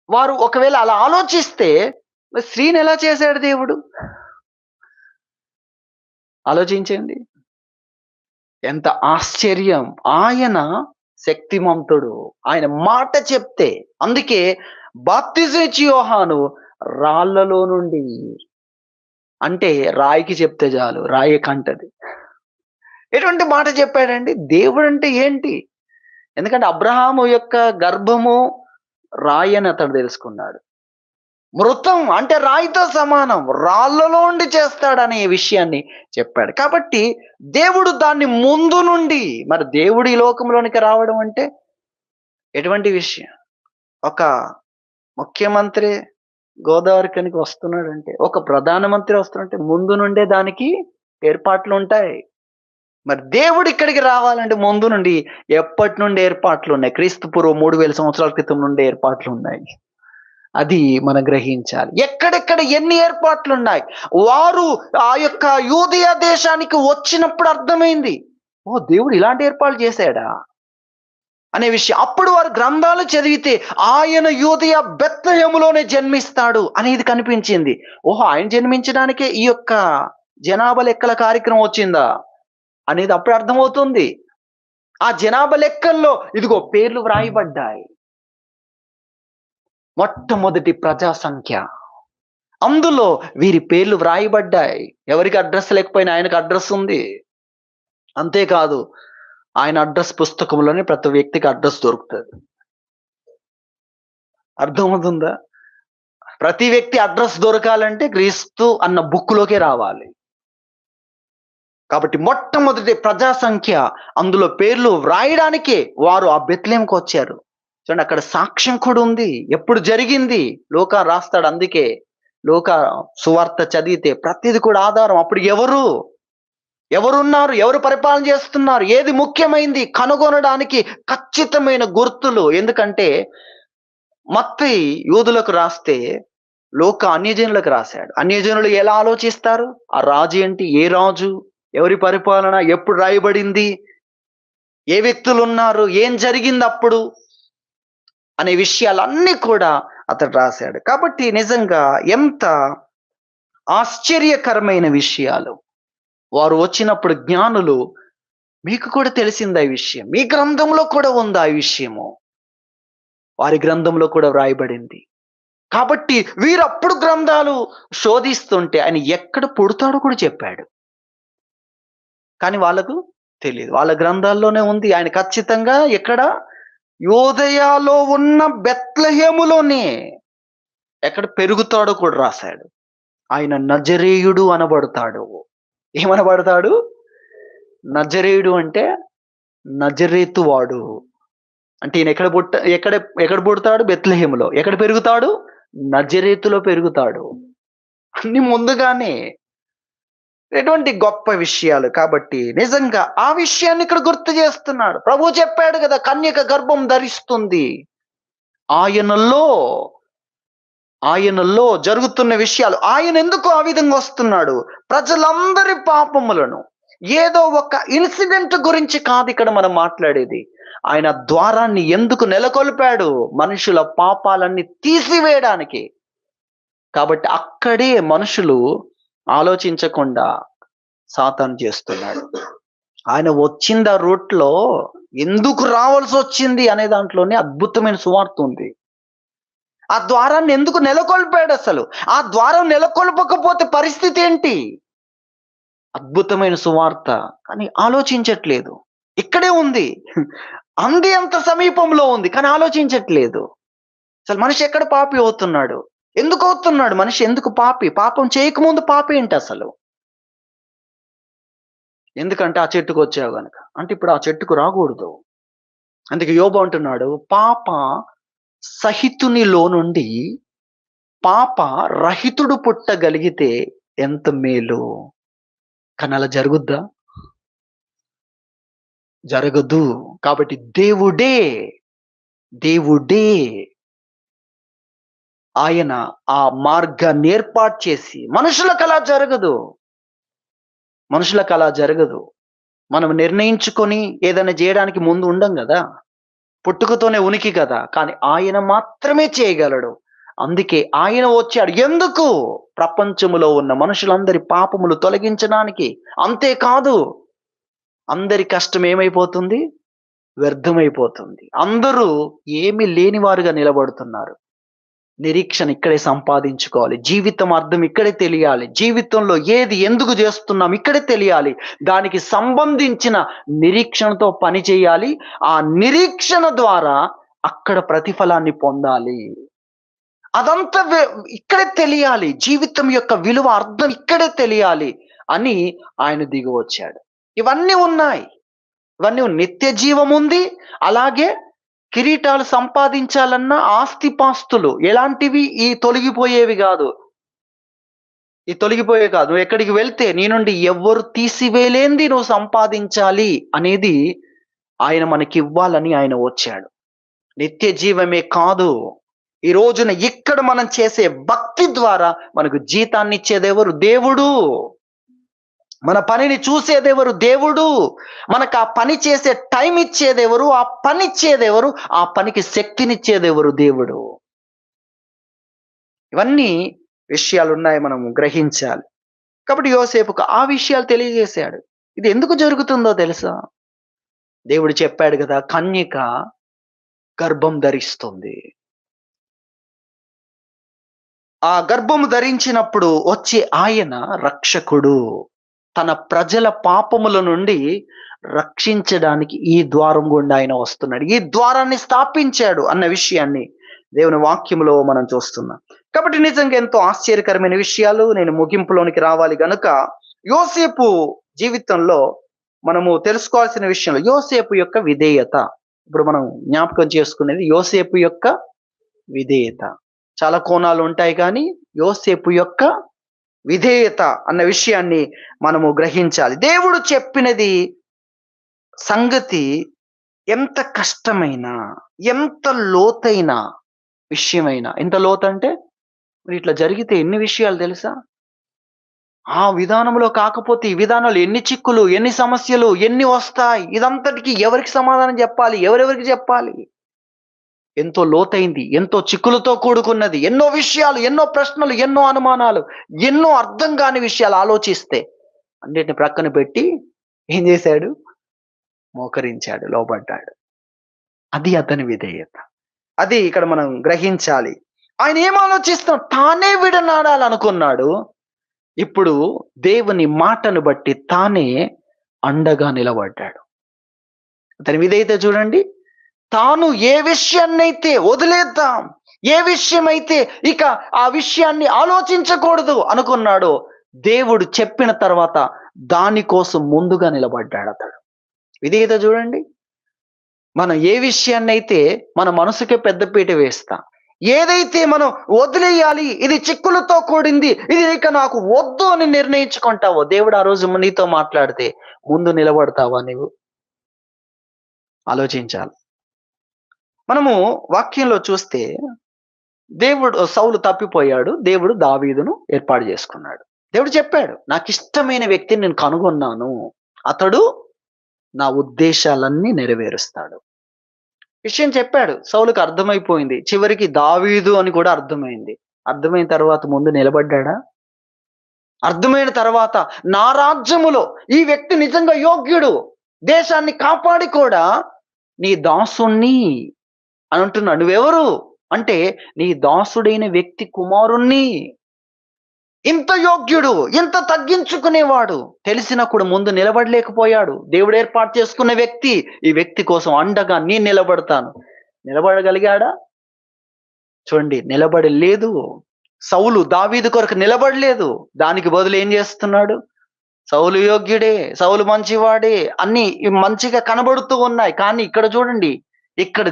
వారు ఒకవేళ అలా ఆలోచిస్తే మరి స్త్రీని ఎలా చేశాడు దేవుడు? ఆలోచించండి. ఎంత ఆశ్చర్యం! ఆయన శక్తిమంతుడు. ఆయన మాట చెప్తే, అందుకే బాప్తిజం ఇచ్చి యోహాను రాళ్ళలో నుండి, అంటే రాయికి చెప్తే చాలు రాయి కంటది. ఎటువంటి మాట చెప్పాడండి? దేవుడంటే ఏంటి? ఎందుకంటే అబ్రహాము యొక్క గర్భము రాయి అని అతడు తెలుసుకున్నాడు. మృతం అంటే రాయితో సమానం, రాళ్ళలో ఉండి చేస్తాడనే విషయాన్ని చెప్పాడు. కాబట్టి దేవుడు దాన్ని ముందు నుండి, మరి దేవుడు ఈ లోకంలోనికి రావడం అంటే ఎటువంటి విషయం? ఒక ముఖ్యమంత్రి గోదావరికనికి వస్తున్నాడంటే, ఒక ప్రధానమంత్రి వస్తున్నాడంటే ముందు నుండే దానికి ఏర్పాట్లు ఉంటాయి. మరి దేవుడు ఇక్కడికి రావాలంటే ముందు నుండి ఎప్పటి నుండి ఏర్పాట్లు ఉన్నాయి? క్రీస్తు పూర్వం 3000 సంవత్సరాల క్రితం నుండి ఏర్పాట్లు ఉన్నాయి. అది మనం గ్రహించాలి. ఎక్కడెక్కడ ఎన్ని ఏర్పాట్లు ఉన్నాయి. వారు ఆ యొక్క యూదయ దేశానికి వచ్చినప్పుడు అర్థమైంది, ఓ దేవుడు ఇలాంటి ఏర్పాట్లు చేశాడా అనే విషయం. అప్పుడు వారు గ్రంథాలు చదివితే ఆయన యూదయ బెత్లెహేములోనే జన్మిస్తాడు అనేది కనిపించింది. ఓహో, ఆయన జన్మించడానికే ఈ యొక్క జనాభా లెక్కల కార్యక్రమం వచ్చిందా అనేది అప్పుడు అర్థమవుతుంది. ఆ జనాభా లెక్కల్లో ఇదిగో పేర్లు వ్రాయబడ్డాయి. మొట్టమొదటి ప్రజా సంఖ్య, అందులో వీరి పేర్లు వ్రాయబడ్డాయి. ఎవరికి అడ్రస్ లేకపోయినా ఆయనకు అడ్రస్ ఉంది. అంతేకాదు, ఆయన అడ్రస్ పుస్తకంలోనే ప్రతి వ్యక్తికి అడ్రస్ దొరుకుతుంది. అర్థమవుతుందా? ప్రతి వ్యక్తి అడ్రస్ దొరకాలంటే క్రీస్తు అన్న బుక్లోకే రావాలి. కాబట్టి మొట్టమొదటి ప్రజా సంఖ్య, అందులో పేర్లు వ్రాయడానికే వారు ఆ బెత్లెహేముకు వచ్చారు. చూడండి, అక్కడ సాక్ష్యం కూడా ఉంది. ఎప్పుడు జరిగింది లూకా రాస్తాడు. అందుకే లూకా సువార్త చదివితే ప్రతిది కూడా ఆధారం. అప్పుడు ఎవరున్నారు, ఎవరు పరిపాలన చేస్తున్నారు, ఏది ముఖ్యమైంది కనుగొనడానికి ఖచ్చితమైన గుర్తులు. ఎందుకంటే మత్తయి యూదులకు రాస్తే లూకా అన్యజనులకు రాశాడు. అన్యజనులు ఎలా ఆలోచిస్తారు? ఆ రాజు ఏంటి, ఏ రాజు, ఎవరి పరిపాలన, ఎప్పుడు రాయబడింది, ఏ వ్యక్తులు ఉన్నారు, ఏం జరిగింది అప్పుడు అనే విషయాలన్నీ కూడా అతడు రాశాడు. కాబట్టి నిజంగా ఎంత ఆశ్చర్యకరమైన విషయాలు. వారు వచ్చినప్పుడు జ్ఞానులు, మీకు కూడా తెలిసింది ఆ విషయం, మీ గ్రంథంలో కూడా ఉంది ఆ విషయము, వారి గ్రంథంలో కూడా వ్రాయబడింది. కాబట్టి వీరప్పుడు గ్రంథాలు శోధిస్తుంటే ఆయన ఎక్కడ పుడతాడో కూడా చెప్పాడు. కానీ వాళ్ళకు తెలియదు. వాళ్ళ గ్రంథాల్లోనే ఉంది. ఆయన ఖచ్చితంగా ఎక్కడ? యూదయలో ఉన్న బెత్లెహేములోనే. ఎక్కడ పెరుగుతాడో కూడా రాశాడు. ఆయన నజరేయుడు అనబడతాడు. ఏమనబడతాడు? నజరేయుడు అంటే నజరేతు వాడు. అంటే ఈయన ఎక్కడ పుడతాడు? బెత్లెహేములో. ఎక్కడ పెరుగుతాడు? నజరేతులో పెరుగుతాడు. అన్ని ముందుగానే. ఎటువంటి గొప్ప విషయాలు. కాబట్టి నిజంగా ఆ విషయాన్ని ఇక్కడ గుర్తు చేస్తున్నాడు. ప్రభు చెప్పాడు కదా, కన్యక గర్భం ధరిస్తుంది. ఆయనలో జరుగుతున్న విషయాలు. ఆయన ఎందుకు ఆ విధంగా వస్తున్నాడు? ప్రజలందరి పాపములను, ఏదో ఒక ఇన్సిడెంట్ గురించి కాదు ఇక్కడ మనం మాట్లాడేది. ఆయన ద్వారాన్ని ఎందుకు నెలకొల్పాడు? మనుషుల పాపాలన్నీ తీసివేయడానికి. కాబట్టి అక్కడే మనుషులు ఆలోచించకుండా సాతాను చేస్తున్నాడు. ఆయన వచ్చింది ఆ రూట్‌లో ఎందుకు రావాల్సొచ్చింది అనే దాంట్లోనే అద్భుతమైన సువార్త ఉంది. ఆ ద్వారాన్ని ఎందుకు నెలకొల్పాడసలు? ఆ ద్వారం నెలకొల్పకపోతే పరిస్థితి ఏంటి? అద్భుతమైన సువార్త. కానీ ఆలోచించట్లేదు. ఇక్కడే ఉంది. అంది అంత సమీపంలో ఉంది. కానీ ఆలోచించట్లేదు. అసలు మనిషి ఎక్కడ పాపి అవుతున్నాడు? ఎందుకు అవుతున్నాడు? మనిషి ఎందుకు పాపి? పాపం చేయకముందు పాపేంటసలు? ఎందుకంటే ఆ చెట్టుకొచ్చావు గనక. అంటే ఇప్పుడు ఆ చెట్టుకు రాకూడదు. అందుకే యోబు అంటున్నాడు, పాప సహితునిలో నుండి పాప రహితుడు పుట్టగలిగితే ఎంత మేలు. కానీ అలా జరుగుద్దా? జరగదు. కాబట్టి దేవుడే ఆయన ఆ మార్గాన్ని ఏర్పాటు చేసి మనుషులకలా జరగదు. మనుషులకలా జరగదు. మనం నిర్ణయించుకొని ఏదైనా జేయడానికి ముందు ఉండం గదా! పుట్టుకతోనే ఉనికి కదా! కానీ ఆయన మాత్రమే చేయగలడు. అందుకే ఆయన వచ్చాడు. ఎందుకు? ప్రపంచములో ఉన్న మనుషులందరి పాపములు తొలగించడానికి. అంతేకాదు అందరి కష్టం ఏమైపోతుంది? వ్యర్థమైపోతుంది. అందరూ ఏమీ లేని వారుగా నిలబడుతున్నారు. నిరీక్షణ ఇక్కడే సంపాదించుకోవాలి. జీవితం అర్థం ఇక్కడే తెలియాలి. జీవితంలో ఏది ఎందుకు జేస్తున్నాం ఇక్కడే తెలియాలి. దానికి సంబంధించిన నిరీక్షణతో పని చేయాలి. ఆ నిరీక్షణ ద్వారా అక్కడ ప్రతిఫలాన్ని పొందాలి. అదంతా ఇక్కడే తెలియాలి. జీవితం యొక్క విలువ అర్థం ఇక్కడే తెలియాలి అని ఆయన దిగివచ్చాడు. ఇవన్నీ ఉన్నాయి. ఇవన్నీ నిత్య జీవముంది. అలాగే కిరీటాలు సంపాదించాలన్న ఆస్తిపాస్తులు ఎలాంటివి? ఈ తొలగిపోయేవి గాదు. ఈ తొలగిపోయేవి కాదు. నువ్వు ఎక్కడికి వెళ్తే నీ నుండి ఎవ్వరు తీసివేయలేనిది నువ్వు సంపాదించాలి అనేది ఆయన మనకివ్వాలని ఆయన వచ్చాడు. నిత్య జీవమే కాదు. ఈ రోజున ఇక్కడ మనం చేసే భక్తి ద్వారా మనకు జీతాన్నిచ్చేదెవరు? దేవుడు. మన పనిని చూసేదెవరు? దేవుడు. మనకు ఆ పని చేసే టైం ఇచ్చేదెవరు? ఆ పని ఇచ్చేదెవరు? ఆ పనికి శక్తినిచ్చేదెవరు? దేవుడు. ఇవన్నీ విషయాలున్నాయి మనము గ్రహించాలి. కాబట్టి యోసేపుకు ఆ విషయాలు తెలియజేశాడు. ఇది ఎందుకు జరుగుతుందో తెలుసా? దేవుడు చెప్పాడు గదా! కన్యక గర్భం ధరిస్తుంది. ఆ గర్భము ధరించినప్పుడు వచ్చే ఆయన రక్షకుడు. తన ప్రజల పాపముల నుండి రక్షించడానికి ఈ ద్వారం గుండా ఆయన వస్తున్నాడు. ఈ ద్వారాన్ని స్థాపించాడు అన్న విషయాన్ని దేవుని వాక్యములో మనం చూస్తున్నాం. కాబట్టి నిజంగా ఎంతో ఆశ్చర్యకరమైన విషయాలు. నేను ముగింపులోనికి రావాలి గనుక యోసేపు జీవితంలో మనము తెలుసుకోవాల్సిన విషయంలో యోసేపు యొక్క విధేయత. ఇప్పుడు మనం జ్ఞాపకం చేసుకునేది యోసేపు యొక్క విధేయత. చాలా కోణాలు ఉంటాయి కానీ యోసేపు యొక్క విధేయత అన్న విషయాన్ని మనము గ్రహించాలి. దేవుడు చెప్పినది సంగతి ఎంత కష్టమైన, ఎంత లోతైన విషయమైనా, ఎంత లోతంటే మరి ఇట్లా జరిగితే ఎన్ని విషయాలు తెలుసా? ఆ విధానంలో కాకపోతే ఈ విధానంలో ఎన్ని చిక్కులు, ఎన్ని సమస్యలు, ఎన్ని వస్తాయి? ఇదంతటికి ఎవరికి సమాధానం చెప్పాలి? ఎవరెవరికి చెప్పాలి? ఎంతో లోతైంది, ఎంతో చిక్కులతో కూడుకున్నది. ఎన్నో విషయాలు, ఎన్నో ప్రశ్నలు, ఎన్నో అనుమానాలు, ఎన్నో అర్థం కాని విషయాలు ఆలోచిస్తే అన్నిటిని ప్రక్కన పెట్టి ఏం చేశాడు? మోకరించాడు, లోబడ్డాడు. అది అతని విధేయత. అది ఇక్కడ మనం గ్రహించాలి. ఆయన ఏం ఆలోచిస్తున్నాడు? తానే విడనాడాలనుకున్నాడు. ఇప్పుడు దేవుని మాటను బట్టి తానే అండగా నిలబడ్డాడు. అతని విధేయత చూడండి. తాను ఏ విషయాన్నైతే వదిలేద్దాం, ఏ విషయమైతే ఇక ఆ విషయాన్ని ఆలోచించకూడదు అనుకున్నాడో, దేవుడు చెప్పిన తర్వాత దాని కోసం ముందుగా నిలబడ్డాడు అతడు. విధేయత చూడండి. మనం ఏ విషయాన్నైతే మన మనసుకే పెద్దపీట వేస్తాం, ఏదైతే మనం వదిలేయాలి, ఇది చిక్కులతో కూడింది, ఇది ఇక నాకు వద్దు అని నిర్ణయించుకుంటావో, దేవుడు ఆ రోజు నీతో మాట్లాడితే ముందు నిలబడతావా నీవు? ఆలోచించాలి. మనము వాక్యంలో చూస్తే సౌలు తప్పిపోయాడు. దేవుడు దావీదును ఏర్పాటు చేసుకున్నాడు. దేవుడు చెప్పాడు, నాకిష్టమైన వ్యక్తిని నేను కనుగొన్నాను. అతడు నా ఉద్దేశాలన్నీ నెరవేరుస్తాడు. విషయం చెప్పాడు. సౌలుకు అర్థమైపోయింది. చివరికి దావీదు అని కూడా అర్థమైంది. అర్థమైన తర్వాత ముందు నిలబడ్డాడా? అర్థమైన తర్వాత నా రాజ్యములో ఈ వ్యక్తి నిజంగా యోగ్యుడు, దేశాన్ని కాపాడి కూడా నీ దాసుణ్ణి అని అంటున్నాడు. నువ్వెవరు అంటే నీ దాసుడైన వ్యక్తి కుమారుణ్ణి. ఇంత యోగ్యుడు, ఇంత తగ్గించుకునేవాడు తెలిసినా కూడా ముందు నిలబడలేకపోయాడు. దేవుడు ఏర్పాటు చేసుకున్న వ్యక్తి, ఈ వ్యక్తి కోసం అండగా నేను నిలబడతాను. నిలబడగలిగాడా? చూడండి, నిలబడలేదు. సౌలు దావీదు కొరకు నిలబడలేదు. దానికి బదులు ఏం చేస్తున్నాడు? సౌలు యోగ్యుడే, సౌలు మంచివాడే, అన్ని మంచిగా కనబడుతూ ఉన్నాయి. కానీ ఇక్కడ చూడండి, ఇక్కడ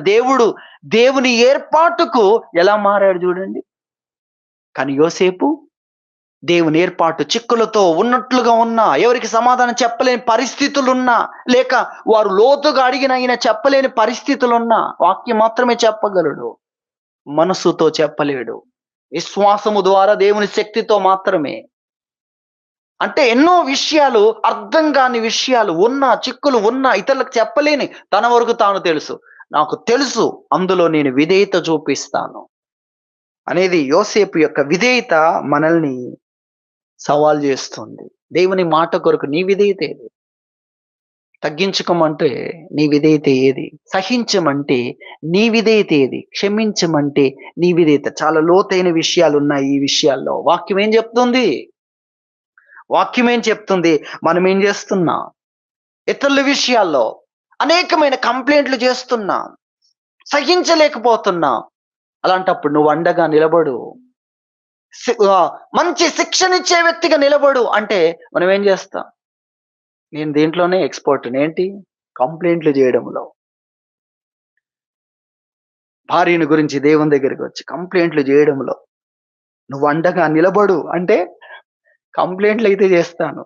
దేవుని ఏర్పాటుకు ఎలా మారాడు చూడండి. కానీ యోసేపు దేవుని ఏర్పాటు చిక్కులతో ఉన్నట్లుగా ఉన్నా, ఎవరికి సమాధానం చెప్పలేని పరిస్థితులున్నా, లేక వారు లోతుగా అడిగిన ఆయన చెప్పలేని పరిస్థితులున్నా, వాక్యం మాత్రమే చెప్పగలడు, మనసుతో చెప్పలేడు. విశ్వాసము ద్వారా దేవుని శక్తితో మాత్రమే. అంటే ఎన్నో విషయాలు, అర్థం కాని విషయాలు ఉన్నా, చిక్కులు ఉన్నా, ఇతరులకు చెప్పలేని తన వరకు తాను తెలుసు. నాకు తెలుసు, అందులో నేను విధేయత చూపిస్తాను అనేది యోసేపు యొక్క విధేయత మనల్ని సవాల్ చేస్తుంది. దేవుని మాట కొరకు నీ విధేయత ఏది? తగ్గించుకోమంటే నీ విధేయత ఏది? సహించమంటే నీ విధేయత ఏది? క్షమించమంటే నీ విధేయత. చాలా లోతైన విషయాలు ఉన్నాయి ఈ విషయాల్లో. వాక్యం ఏం చెప్తుంది? వాక్యం ఏం చెప్తుంది? మనం ఏం చేస్తున్నాం? ఇతరుల విషయాల్లో అనేకమైన కంప్లైంట్లు చేస్తున్నాం, సహించలేకపోతున్నాం. అలాంటప్పుడు నువ్వు అండగా నిలబడు, మంచి శిక్షణిచ్చే వ్యక్తిగా నిలబడు అంటే మనం ఏం చేస్తాం? నేను దీంట్లోనే ఎక్స్పర్ట్. ఏంటి? కంప్లైంట్లు చేయడంలో. భార్యను గురించి దేవుని దగ్గరికి వచ్చి కంప్లైంట్లు చేయడంలో నువ్వు అండగా నిలబడు అంటే కంప్లైంట్లు అయితే చేస్తాను.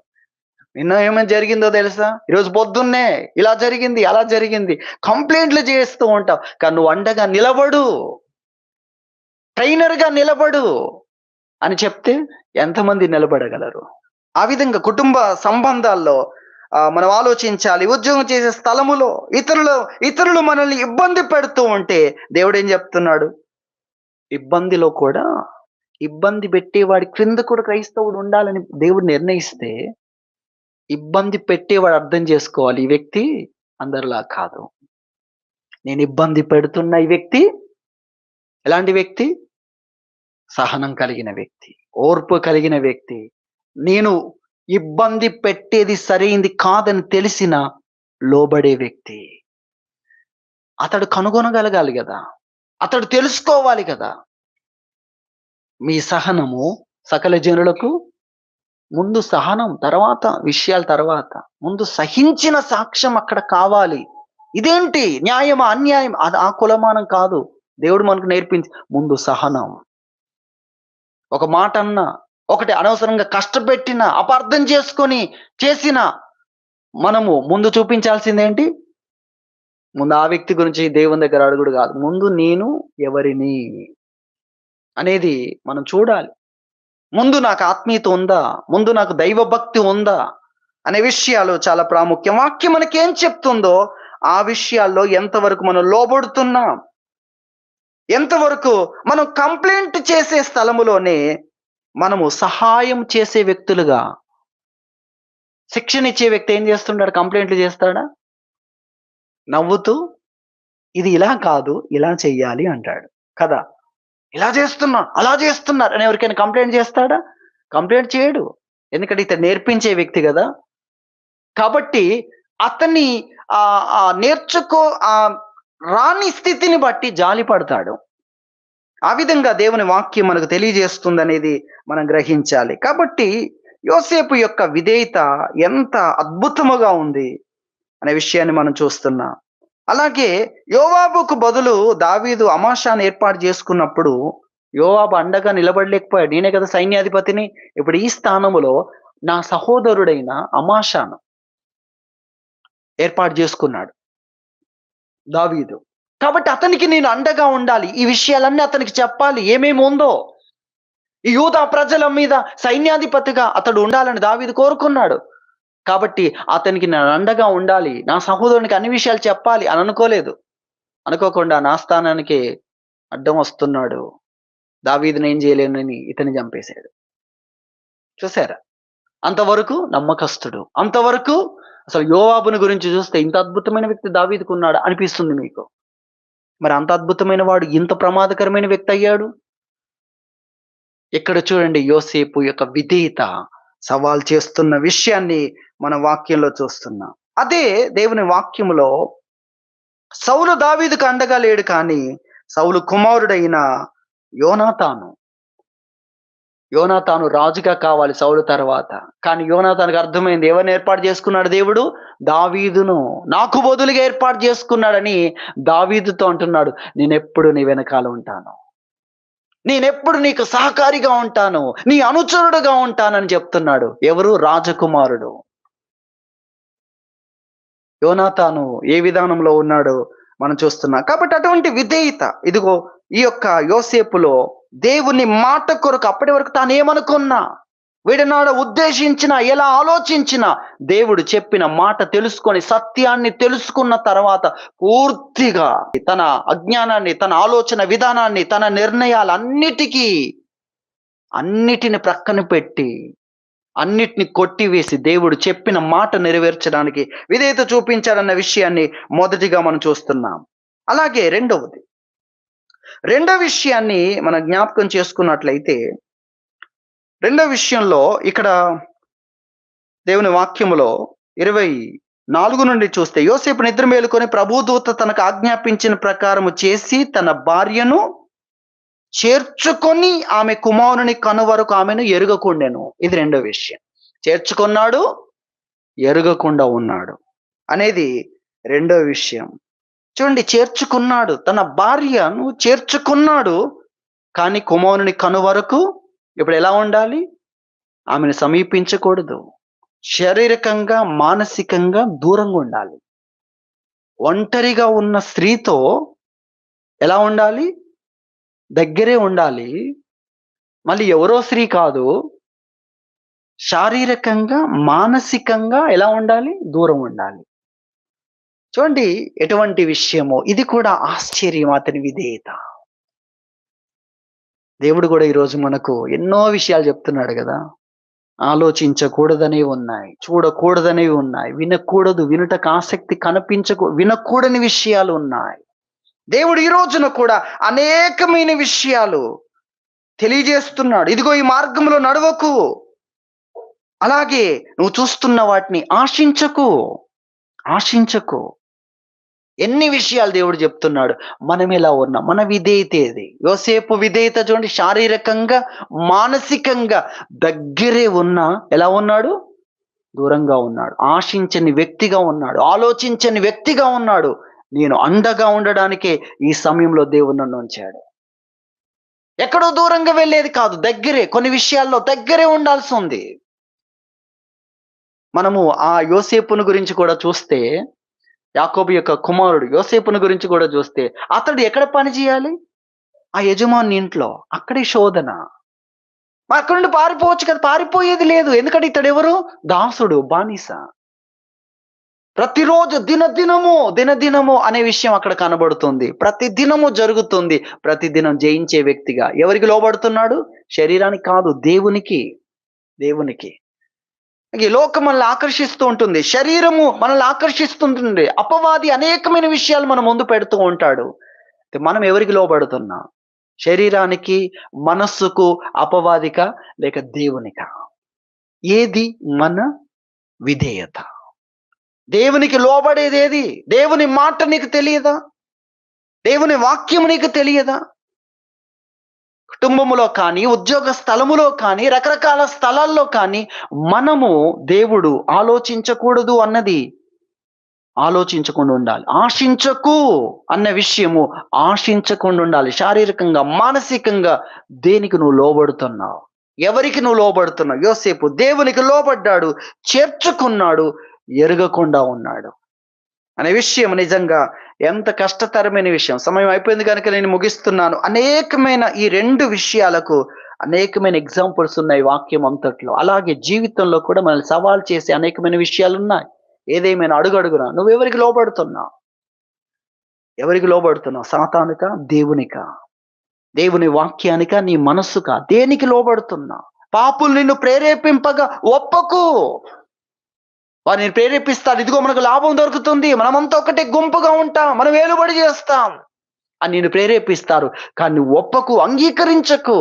నిన్న ఏమైనా జరిగిందో తెలుసా? ఈరోజు పొద్దున్నే ఇలా జరిగింది, అలా జరిగింది, కంప్లైంట్లు చేస్తూ ఉంటావు. కానీ నువ్వు అండగా నిలబడు, ట్రైనర్గా నిలబడు అని చెప్తే ఎంతమంది నిలబడగలరు? ఆ విధంగా కుటుంబ సంబంధాల్లో మనం ఆలోచించాలి. ఉద్యోగం చేసే స్థలములో ఇతరులు మనల్ని ఇబ్బంది పెడుతూ ఉంటే దేవుడు ఏం చెప్తున్నాడు? ఇబ్బందిలో కూడా ఇబ్బంది పెట్టేవాడి క్రింద కూడా క్రైస్తవుడు ఉండాలని దేవుడు నిర్ణయిస్తే, ఇబ్బంది పెట్టేవాడు అర్థం చేసుకోవాలి, ఈ వ్యక్తి అందరిలా కాదు. నేను ఇబ్బంది పెడుతున్న ఈ వ్యక్తి ఎలాంటి వ్యక్తి? సహనం కలిగిన వ్యక్తి, ఓర్పు కలిగిన వ్యక్తి. నేను ఇబ్బంది పెట్టేది సరైంది కాదని తెలిసిన లోబడే వ్యక్తి. అతడు కనుగొనగలగాలి కదా, అతడు తెలుసుకోవాలి కదా. మీ సహనము సకల జనులకు, ముందు సహనం, తర్వాత విషయాల తర్వాత, ముందు సహించిన సాక్ష్యం అక్కడ కావాలి. ఇదేంటి న్యాయమా అన్యాయం? అది ఆ కులమానం కాదు. దేవుడు మనకు నేర్పించి ముందు సహనం. ఒక మాట అన్నా, ఒకటి అనవసరంగా కష్టపెట్టిన, అపార్థం చేసుకొని చేసిన మనము ముందు చూపించాల్సిందేంటి? ముందు ఆ వ్యక్తి గురించి దేవుని దగ్గర అడుగుడు కాదు, ముందు నేను ఎవరిని అనేది మనం చూడాలి. ముందు నాకు ఆత్మీయత ఉందా, ముందు నాకు దైవభక్తి ఉందా అనే విషయాలు చాలా ప్రాముఖ్యం. వాక్యం మనకేం చెప్తుందో ఆ విషయాల్లో ఎంతవరకు మనం లోబడుతున్నాం, ఎంతవరకు మనం కంప్లైంట్ చేసే స్థలములోనే మనము సహాయం చేసే వ్యక్తులుగా. శిక్షణ ఇచ్చే వ్యక్తి ఏం చేస్తుంటాడు? కంప్లైంట్లు చేస్తాడా? నవ్వుతూ ఇది ఇలా కాదు, ఇలా చెయ్యాలి అంటాడు కదా. ఇలా చేస్తున్నా, అలా చేస్తున్నారు అని ఎవరికైనా కంప్లైంట్ చేస్తాడా? కంప్లైంట్ చేయడు. ఎందుకంటే ఇతను నేర్పించే వ్యక్తి కదా. కాబట్టి అతన్ని నేర్చుకో రాని స్థితిని బట్టి జాలి పడతాడు. ఆ విధంగా దేవుని వాక్యం మనకు తెలియజేస్తుందనేది మనం గ్రహించాలి. కాబట్టి యోసేపు యొక్క విధేయత ఎంత అద్భుతముగా ఉంది అనే విషయాన్ని మనం చూస్తున్నాం. అలాగే యోవాబుకు బదులు దావీదు అమాషాను ఏర్పాటు చేసుకున్నప్పుడు యోవాబు అండగా నిలబడలేకపోయాడు. నేనే కదా సైన్యాధిపతిని. ఇప్పుడు ఈ స్థానములో నా సహోదరుడైన అమాషాను ఏర్పాటు చేసుకున్నాడు దావీదు. కాబట్టి అతనికి నేను అండగా ఉండాలి, ఈ విషయాలన్నీ అతనికి చెప్పాలి, ఏమేమి ఉందో. ఈ యూదా ప్రజల మీద సైన్యాధిపతిగా అతడు ఉండాలని దావీదు కోరుకున్నాడు. కాబట్టి అతనికి నేను అండగా ఉండాలి, నా సహోదరునికి అన్ని విషయాలు చెప్పాలి అని అనుకోలేదు. అనుకోకుండా నా స్థానానికి అడ్డం వస్తున్నాడు, దావీదుని ఏం చేయలేనని ఇతని చంపేశాడు. చూసారా? అంతవరకు నమ్మకస్తుడు. అంతవరకు అసలు యోవాబుని గురించి చూస్తే ఇంత అద్భుతమైన వ్యక్తి దావీదుకు ఉన్నాడా అనిపిస్తుంది మీకు. మరి అంత అద్భుతమైన వాడు ఇంత ప్రమాదకరమైన వ్యక్తి అయ్యాడు. ఇక్కడ చూడండి యోసేపు యొక్క విధేయత సవాల్ చేస్తున్న విషయాన్ని మన వాక్యంలో చూస్తున్నాం. అదే దేవుని వాక్యములో సౌలు దావీదుకు అండగా లేడు కానీ సౌలు కుమారుడైన యోనాతాను యోనాతాను రాజుగా కావాలి సౌలు తర్వాత. కానీ యోనాతానుకు అర్థమైంది ఎవరిని ఏర్పాటు చేసుకున్నాడు దేవుడు? దావీదును నాకు బదులుగా ఏర్పాటు చేసుకున్నాడని దావీదుతో అంటున్నాడు, నేనెప్పుడు నీ వెనకాల ఉంటాను, నేనెప్పుడు నీకు సహకారిగా ఉంటాను, నీ అనుచరుడుగా ఉంటానని చెప్తున్నాడు. ఎవరు? రాజకుమారుడు. యోనాతాను ఏ విధానంలో ఉన్నాడో మనం చూస్తున్నాం. కాబట్టి అటువంటి విధేయత ఇదిగో ఈ యొక్క యోసేపులో దేవుని మాట కొరకు అప్పటి వరకు తాను ఏమనుకున్నా, వీడనాడ ఉద్దేశించిన, ఎలా ఆలోచించిన దేవుడు చెప్పిన మాట తెలుసుకొని సత్యాన్ని తెలుసుకున్న తర్వాత పూర్తిగా తన అజ్ఞానాన్ని, తన ఆలోచన విధానాన్ని, తన అన్నిటిని ప్రక్కన పెట్టి అన్నిటిని కొట్టివేసి దేవుడు చెప్పిన మాట నెరవేర్చడానికి విధేయత చూపించాడన్న విషయాన్ని మొదటిగా మనం చూస్తున్నాం. అలాగే రెండో విషయాన్ని మనం జ్ఞాపకం చేసుకున్నట్లయితే, రెండో విషయంలో ఇక్కడ దేవుని వాక్యములో 24 నుండి చూస్తే, యోసేపు నిద్ర మేలుకొని ప్రభుదూత తనకు ఆజ్ఞాపించిన ప్రకారము చేసి తన భార్యను చేర్చుకొని ఆమె కుమారుని కనువరకు ఆమెను ఎరుగకుండెను. ఇది రెండో విషయం. చేర్చుకున్నాడు, ఎరుగకుండా ఉన్నాడు అనేది రెండో విషయం. చూడండి, చేర్చుకున్నాడు, తన భార్యను చేర్చుకున్నాడు, కానీ కుమారుని కనువరకు ఇప్పుడు ఎలా ఉండాలి? ఆమెను సమీపించకూడదు. శారీరకంగా, మానసికంగా దూరంగా ఉండాలి. ఒంటరిగా ఉన్న స్త్రీతో ఎలా ఉండాలి? దగ్గరే ఉండాలి. మళ్ళీ ఎవరో స్త్రీ కాదు. శారీరకంగా, మానసికంగా ఎలా ఉండాలి? దూరం ఉండాలి. చూడండి ఎటువంటి విషయమో. ఇది కూడా ఆశ్చర్యం, అతని విధేయత. దేవుడు కూడా ఈరోజు మనకు ఎన్నో విషయాలు చెప్తున్నాడు కదా. ఆలోచించకూడదనేవి ఉన్నాయి, చూడకూడదనేవి ఉన్నాయి, వినకూడదు, వినుటకు ఆసక్తి వినకూడని విషయాలు ఉన్నాయి. దేవుడు ఈ రోజున కూడా అనేకమైన విషయాలు తెలియజేస్తున్నాడు. ఇదిగో ఈ మార్గంలో నడవకు, అలాగే నువ్వు చూస్తున్న వాటిని ఆశించకు. ఎన్ని విషయాలు దేవుడు చెప్తున్నాడు. మనం ఎలా ఉన్నాం? మన విధేయత ఏది? యోసేపు విధేయత చూడండి, శారీరకంగా, మానసికంగా దగ్గరే ఉన్నా ఎలా ఉన్నాడు? దూరంగా ఉన్నాడు. ఆశించని వ్యక్తిగా ఉన్నాడు, ఆలోచించని వ్యక్తిగా ఉన్నాడు. నేను అండగా ఉండడానికే ఈ సమయంలో దేవుడు నన్ను ఉంచాడు. ఎక్కడో దూరంగా వెళ్ళేది కాదు, దగ్గరే. కొన్ని విషయాల్లో దగ్గరే ఉండాల్సి ఉంది. మనము ఆ యోసేపును గురించి కూడా చూస్తే, యాకోబు యొక్క కుమారుడు యోసేపును గురించి కూడా చూస్తే, అతడు ఎక్కడ పని చేయాలి? ఆ యజమాని ఇంట్లో. అక్కడే శోధన. అక్కడి నుండి పారిపోవచ్చు కదా, పారిపోయేది లేదు. ఎందుకంటే ఇతడు ఎవరు? దాసుడు, బానిస. ప్రతిరోజు దినదినము అనే విషయం అక్కడ కనబడుతుంది. ప్రతి దినము జరుగుతుంది. ప్రతిదినం జయించే వ్యక్తిగా ఎవరికి లోబడుతున్నాడు? శరీరానికి కాదు, దేవునికి. ఈ లోకం మనల్ని ఆకర్షిస్తూ ఉంటుంది, శరీరము మనల్ని ఆకర్షిస్తుంటుంది. అపవాది అనేకమైన విషయాలు మన ముందు పెడుతూ ఉంటాడు. మనం ఎవరికి లోబడుతున్నాం? శరీరానికి, మనస్సుకు, అపవాదిక లేక దేవునిక? ఏది మన విధేయత? దేవునికి లోబడేది ఏది? దేవుని మాట నీకు తెలియదా? దేవుని వాక్యము నీకు తెలియదా? కుటుంబములో కానీ, ఉద్యోగ స్థలములో కానీ, రకరకాల స్థలాల్లో కానీ మనము దేవుడు ఆలోచించకూడదు అన్నది ఆలోచించకుండా ఉండాలి. ఆశించకు అన్న విషయము ఆశించకుండా ఉండాలి. శారీరకంగా, మానసికంగా దేనికి నువ్వు లోబడుతున్నావు? ఎవరికి నువ్వు లోబడుతున్నావు? యోసేపు దేవునికి లోబడ్డాడు, చేర్చుకున్నాడు, ఎరగకుండా ఉన్నాడు అనే విషయం నిజంగా ఎంత కష్టతరమైన విషయం. సమయం అయిపోయింది కనుక నేను ముగిస్తున్నాను. అనేకమైన ఈ రెండు విషయాలకు అనేకమైన ఎగ్జాంపుల్స్ ఉన్నాయి వాక్యం అంతట్లో. అలాగే జీవితంలో కూడా మనల్ని సవాల్ చేసే అనేకమైన విషయాలు ఉన్నాయి. ఏదేమైనా అడుగడుగునా నువ్వు ఎవరికి లోబడుతున్నావు? సాతానుక, దేవునిక? దేవుని వాక్యానిక, నీ మనస్సుక? దేనికి లోబడుతున్నావు? పాపులు నిన్ను ప్రేరేపింపగా ఒప్పకు. వారు నేను ప్రేరేపిస్తాడు, ఇదిగో మనకు లాభం దొరుకుతుంది, మనమంతా ఒకటే గుంపుగా ఉంటాం, మనం ఏలుబడి చేస్తాం అని నిన్ను ప్రేరేపిస్తారు. కానీ నువ్వు ఒప్పకు, అంగీకరించకు.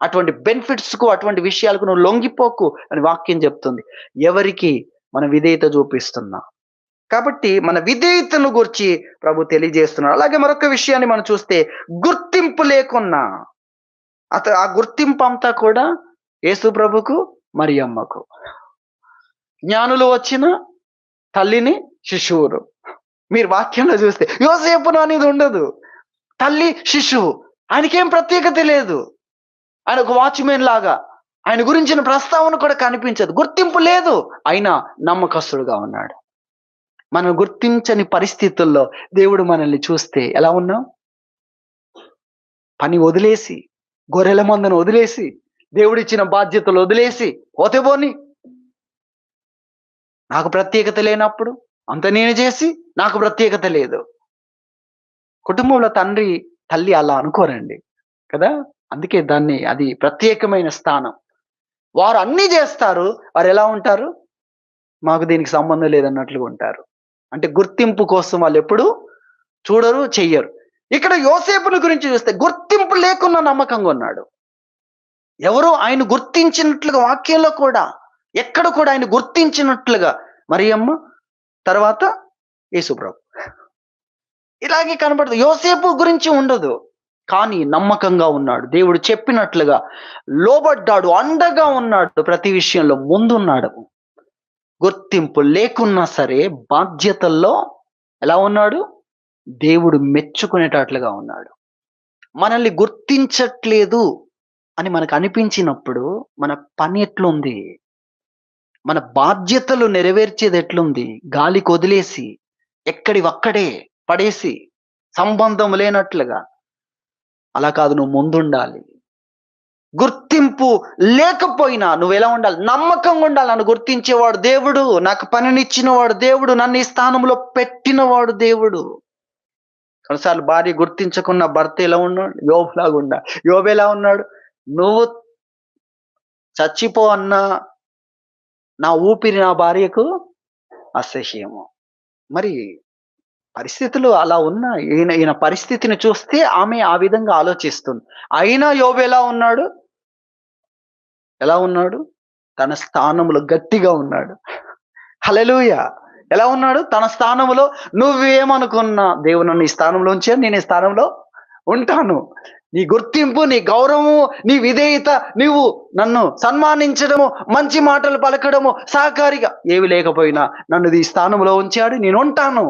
అటువంటి బెనిఫిట్స్ కు, అటువంటి విషయాలకు నువ్వు లొంగిపోకు అని వాక్యం చెప్తుంది. ఎవరికి మన విధేయత చూపిస్తున్నా. కాబట్టి మన విధేయతను గురించి ప్రభు తెలియజేస్తున్నాడు. అలాగే మరొక విషయాన్ని మనం చూస్తే, గుర్తింపు లేకున్నా ఆ గుర్తింపు అంతా కూడా యేసు ప్రభుకు, మరియమ్మకు. జ్ఞానులు వచ్చిన తల్లిని శిశువులు. మీరు వాక్యంలో చూస్తే యోసేపును అనేది ఉండదు. తల్లి శిశువు. ఆయనకేం ప్రత్యేకత లేదు. ఆయన ఒక వాచ్మెన్ లాగా, ఆయన గురించిన ప్రస్తావన కూడా కనిపించదు. గుర్తింపు లేదు, అయినా నమ్మకస్తుడుగా ఉన్నాడు. మనం గుర్తించని పరిస్థితుల్లో దేవుడు మనల్ని చూస్తే ఎలా ఉన్నాం? పని వదిలేసి, గొర్రెల మందను వదిలేసి, దేవుడిచ్చిన బాధ్యతలు వదిలేసి పోతే పోని, నాకు ప్రత్యేకత లేనప్పుడు అంత నేను చేసి నాకు ప్రత్యేకత లేదు. కుటుంబంలో తండ్రి తల్లి అలా అనుకోరండి కదా. అందుకే అది ప్రత్యేకమైన స్థానం. వారు అన్నీ చేస్తారు, వారు ఎలా ఉంటారు? మాకు దీనికి సంబంధం లేదన్నట్లుగా ఉంటారు. అంటే గుర్తింపు కోసం వాళ్ళు ఎప్పుడు చూడరు, చెయ్యరు. ఇక్కడ యోసేపుని గురించి చూస్తే గుర్తింపు లేకున్నా నమ్మకంగా ఉన్నాడు. ఎవరు ఆయన గుర్తించినట్లుగా వాక్యంలో కూడా ఎక్కడ కూడా ఆయన గుర్తించినట్లుగా మరియమ్మ, తర్వాత యేసుప్రభు. ఇలాగే కనబడుతుంది. యోసేపు గురించి ఉండదు, కానీ నమ్మకంగా ఉన్నాడు. దేవుడు చెప్పినట్లుగా లోబడ్డాడు, అండగా ఉన్నాడు, ప్రతి విషయంలో ముందున్నాడు. గుర్తింపు లేకున్నా సరే బాధ్యతల్లో ఎలా ఉన్నాడు? దేవుడు మెచ్చుకునేటట్లుగా ఉన్నాడు. మనల్ని గుర్తించట్లేదు అని మనకు అనిపించినప్పుడు మన పని ఎట్లుంది? మన బాధ్యతలు నెరవేర్చేది ఎట్లుంది? గాలికి వదిలేసి, ఎక్కడివక్కడే పడేసి, సంబంధం లేనట్లుగా అలా కాదు. నువ్వు ముందుండాలి. గుర్తింపు లేకపోయినా నువ్వు ఎలా ఉండాలి? నమ్మకంగా ఉండాలి. నన్ను గుర్తించేవాడు దేవుడు, నాకు పనినిచ్చినవాడు దేవుడు, నన్ను ఈ స్థానంలో పెట్టినవాడు దేవుడు. కొన్నిసార్లు భార్య గుర్తించకున్న భర్త ఎలా ఉన్నాడు? యోబులాగా ఉన్నాడు. యోబు ఎలా ఉన్నాడు? నువ్వు చచ్చిపో అన్నా నా ఊపిరి నా భార్యకు అసహ్యము. మరి పరిస్థితులు అలా ఉన్నాయి. ఈయన పరిస్థితిని చూస్తే ఆమె ఆ విధంగా ఆలోచిస్తుంది. అయినా యోబు ఎలా ఉన్నాడు? ఎలా ఉన్నాడు? తన స్థానంలో గట్టిగా ఉన్నాడు. హల్లెలూయా! ఎలా ఉన్నాడు? తన స్థానంలో. నువ్వేమనుకున్నా దేవుడు నన్ను ఈ స్థానంలో ఉంచాడు, నేను ఈ స్థానంలో ఉంటాను. నీ గుర్తింపు, నీ గౌరవము, నీ విధేయత, నీవు నన్ను సన్మానించడము, మంచి మాటలు పలకడము, సహకారిగా ఏవి లేకపోయినా నన్ను ఈ స్థానంలో ఉంచాడు, నేనుంటాను.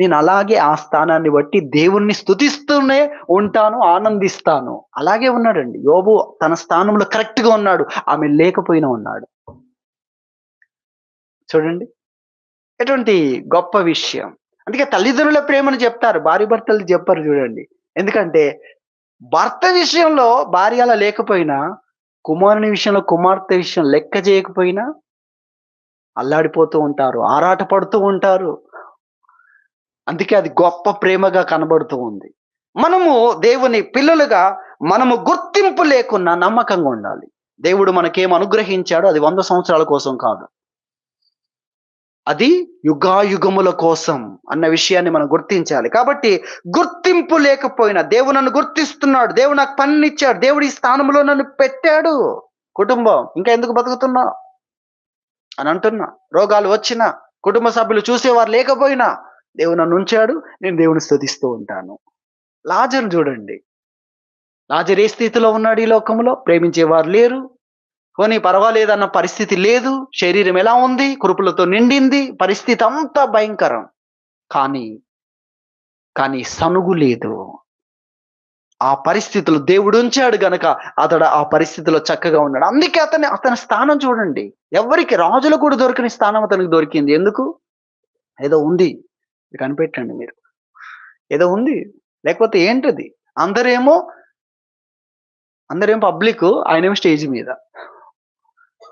నేను అలాగే ఆ స్థానాన్ని బట్టి దేవుణ్ణి స్తుతిస్తూనే ఉంటాను, ఆనందిస్తాను. అలాగే ఉన్నాడండి యోబు. తన స్థానంలో కరెక్ట్ గా ఉన్నాడు, ఆమె లేకపోయినా ఉన్నాడు. చూడండి ఎటువంటి గొప్ప విషయం. అందుకే తల్లిదండ్రుల ప్రేమను చెప్తారు, భార్య భర్తలు చెప్పారు. చూడండి, ఎందుకంటే భర్త విషయంలో భార్య అలా లేకపోయినా, కుమారుని విషయంలో కుమార్తె విషయం లెక్క చేయకపోయినా అల్లాడిపోతూ ఉంటారు, ఆరాట పడుతూ ఉంటారు. అందుకే అది గొప్ప ప్రేమగా కనబడుతూ ఉంది. మనము దేవుని పిల్లలుగా మనము గుర్తింపు లేకున్నా నమ్మకంగా ఉండాలి. దేవుడు మనకేం అనుగ్రహించాడో అది 100 సంవత్సరాల కోసం కాదు, అది యుగాయుగముల కోసం అన్న విషయాన్ని మనం గుర్తించాలి. కాబట్టి గుర్తింపు లేకపోయినా దేవుడు నన్ను గుర్తిస్తున్నాడు, దేవుడు నాకు పనినిచ్చాడు, దేవుడు ఈ స్థానంలో నన్ను పెట్టాడు. కుటుంబం ఇంకా ఎందుకు బతుకుతున్నా అని అంటున్నా. రోగాలు వచ్చినా, కుటుంబ సభ్యులు చూసేవారు లేకపోయినా దేవుడు నన్ను ఉంచాడు, నేను దేవుని స్తుతిస్తూ ఉంటాను. లాజరు చూడండి, లాజరు ఏ స్థితిలో ఉన్నాడు? ఈ లోకంలో ప్రేమించేవారు లేరు, పోనీ పర్వాలేదన్న పరిస్థితి లేదు. శరీరం ఎలా ఉంది? కురుపులతో నిండింది. పరిస్థితి అంతా భయంకరం. కానీ సనుగు లేదు. ఆ పరిస్థితులు దేవుడు ఉంచాడు గనక అతడు ఆ పరిస్థితిలో చక్కగా ఉన్నాడు. అందుకే అతని స్థానం చూడండి, ఎవరికి రాజులు కూడా దొరికిన స్థానం అతనికి దొరికింది. ఎందుకు? ఏదో ఉంది. కనిపెట్టండి మీరు, ఏదో ఉంది. లేకపోతే ఏంటది? అందరేమో పబ్లిక్, ఆయనేమో స్టేజ్ మీద.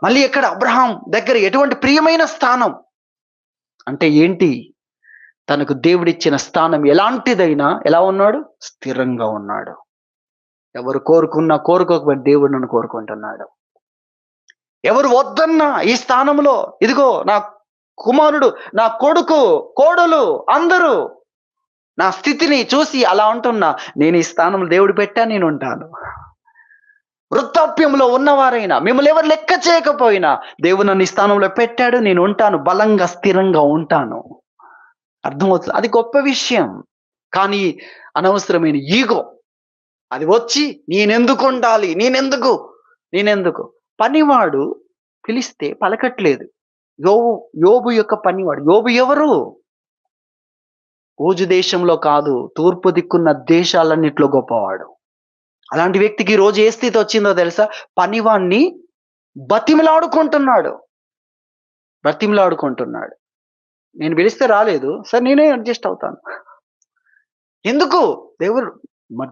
మళ్ళీ ఎక్కడ? అబ్రహాం దగ్గర ఎటువంటి ప్రియమైన స్థానం. అంటే ఏంటి? తనకు దేవుడిచ్చిన స్థానం ఎలాంటిదైనా ఎలా ఉన్నాడు? స్థిరంగా ఉన్నాడు. ఎవరు కోరుకున్నా కోరుకోకపోతే దేవుడు నన్ను కోరుకుంటున్నాడు. ఎవరు వద్దన్నా ఈ స్థానంలో ఇదిగో నా కుమారుడు, నా కొడుకు, కోడలు అందరూ నా స్థితిని చూసి అలా అంటున్నా, నేను ఈ స్థానంలో దేవుడు పెట్టా, నేను ఉంటాను. వృద్ధాప్యంలో ఉన్నవారైనా మిమ్మల్ని ఎవరు లెక్క చేయకపోయినా దేవుడు నన్ను ఈ స్థానంలో పెట్టాడు, నేను ఉంటాను, బలంగా స్థిరంగా ఉంటాను. అర్థమవుతుంది. అది గొప్ప విషయం. కానీ అనవసరమైన ఈగో అది వచ్చి నేనెందుకు ఉండాలి, నేనెందుకు పనివాడు పిలిస్తే పలకట్లేదు. యోబు యోబు యొక్క పనివాడు. యోబు ఎవరు? ఊజు దేశంలో కాదు, తూర్పు దిక్కున్న దేశాలన్నిట్లో గొప్పవాడు. అలాంటి వ్యక్తికి ఈ రోజు ఏ స్థితి వచ్చిందో తెలుసా? పనివాణ్ణి బతిమిలాడుకుంటున్నాడు. బతిమిలాడుకుంటున్నాడు. నేను పిలిస్తే రాలేదు. సరే నేనే అడ్జస్ట్ అవుతాను. ఎందుకు?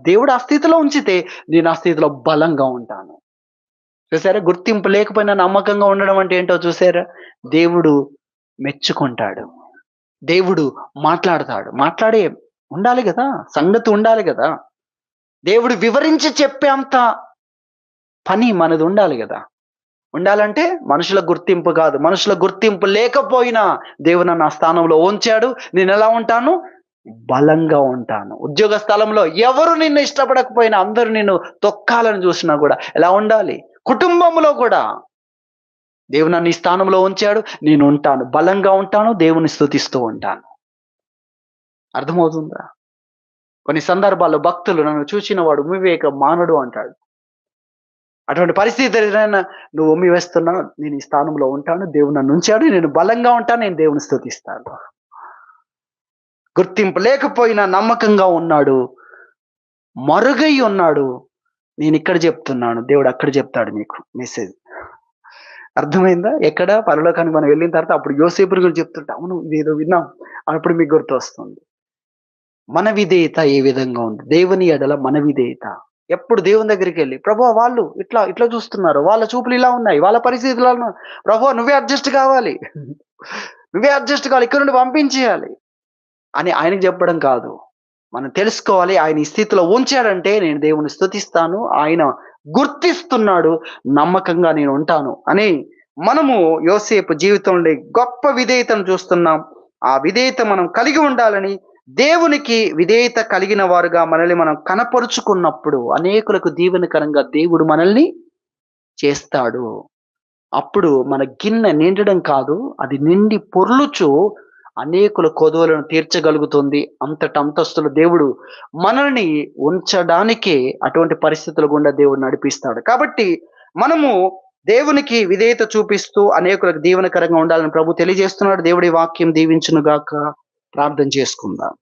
దేవుడు ఆ స్థితిలో ఉంచితే నేను ఆ స్థితిలో బలంగా ఉంటాను. చూసారా? గుర్తింపు లేకపోయినా నమ్మకంగా ఉండడం అంటే ఏంటో చూసారా? దేవుడు మెచ్చుకుంటాడు. దేవుడు మాట్లాడతాడు. మాట్లాడే ఉండాలి గదా! సంగతి ఉండాలి గదా! దేవుడు వివరించి చెప్పేంత పని మనది ఉండాలి గదా! ఉండాలంటే మనుషుల గుర్తింపు కాదు. మనుషుల గుర్తింపు లేకపోయినా దేవుడు నన్ను ఆ స్థానంలో ఉంచాడు. నేనెలా ఉంటాను? బలంగా ఉంటాను. ఉద్యోగ స్థలంలో ఎవరు నిన్ను ఇష్టపడకపోయినా, అందరూ నిన్ను తొక్కాలని చూసినా గూడా ఎలా ఉండాలి? కుటుంబంలో కూడా దేవుడు నన్ను ఈ స్థానంలో ఉంచాడు. నేను ఉంటాను. బలంగా ఉంటాను. దేవుని స్తుతిస్తూ ఉంటాను. అర్థమవుతుందా? కొన్ని సందర్భాల్లో భక్తులు నన్ను చూసిన వాడు ఉమ్మివేయక మానడు అంటాడు. అటువంటి పరిస్థితి ఎదురైనా నువ్వు ఉమ్మి వేస్తున్నావు, నేను ఈ స్థానంలో ఉంటాను. దేవుడు నన్ను ఉంచాడు. నేను బలంగా ఉంటాను. నేను దేవుని స్తుతిస్తాను. గుర్తింపు లేకపోయినా నమ్మకంగా ఉన్నాడు. మరుగై ఉన్నాడు. నేను ఇక్కడ చెప్తున్నాను. దేవుడు అక్కడ చెప్తాడు మీకు మెసేజ్. అర్థమైందా? ఎక్కడ పరలోకానికి మనం వెళ్ళిన తర్వాత అప్పుడు యోసేపు గురించి చెప్తుంటే అవును ఇదేదో విన్నాం అప్పుడు మీకు గుర్తు వస్తుంది. మన విధేయత ఏ విధంగా ఉంది? దేవుని ఎడల మన విధేయత. ఎప్పుడు దేవుని దగ్గరికి వెళ్ళి ప్రభువా వాళ్ళు ఇట్లా ఇట్లా చూస్తున్నారు, వాళ్ళ చూపులు ఇలా ఉన్నాయి, వాళ్ళ పరిస్థితులు ఇలా ఉన్నాయి, ప్రభువా నువ్వే అడ్జస్ట్ కావాలి, నువ్వే అడ్జస్ట్ కావాలి, ఇక్కడ నుండి పంపించేయాలి అని ఆయనకు చెప్పడం కాదు. మనం తెలుసుకోవాలి ఆయన ఈ స్థితిలో ఉంచాడంటే నేను దేవుని స్తుతిస్తాను, ఆయన గుర్తిస్తున్నాడు, నమ్మకంగా నేను ఉంటాను అని మనము యోసేపు జీవితంలో గొప్ప విధేయతను చూస్తున్నాం. ఆ విధేయత మనం కలిగి ఉండాలని, దేవునికి విధేయత కలిగిన వారుగా మనల్ని మనం కనపరుచుకున్నప్పుడు అనేకులకు దీవెనకరంగా దేవుడు మనల్ని చేస్తాడు. అప్పుడు మన గిన్నె నిండడం కాదు, అది నిండి పొర్లుచు అనేకుల కొదువలను తీర్చగలుగుతుంది. అంతటి అంతస్తులు దేవుడు మనల్ని ఉంచడానికే అటువంటి పరిస్థితుల గుండా దేవుడు నడిపిస్తాడు. కాబట్టి మనము దేవునికి విధేయత చూపిస్తూ అనేకులకు దీవెనకరంగా ఉండాలని ప్రభు తెలియజేస్తున్నాడు. దేవుడి వాక్యం దీవించును గాక. ప్రార్థన చేసుకుందాం.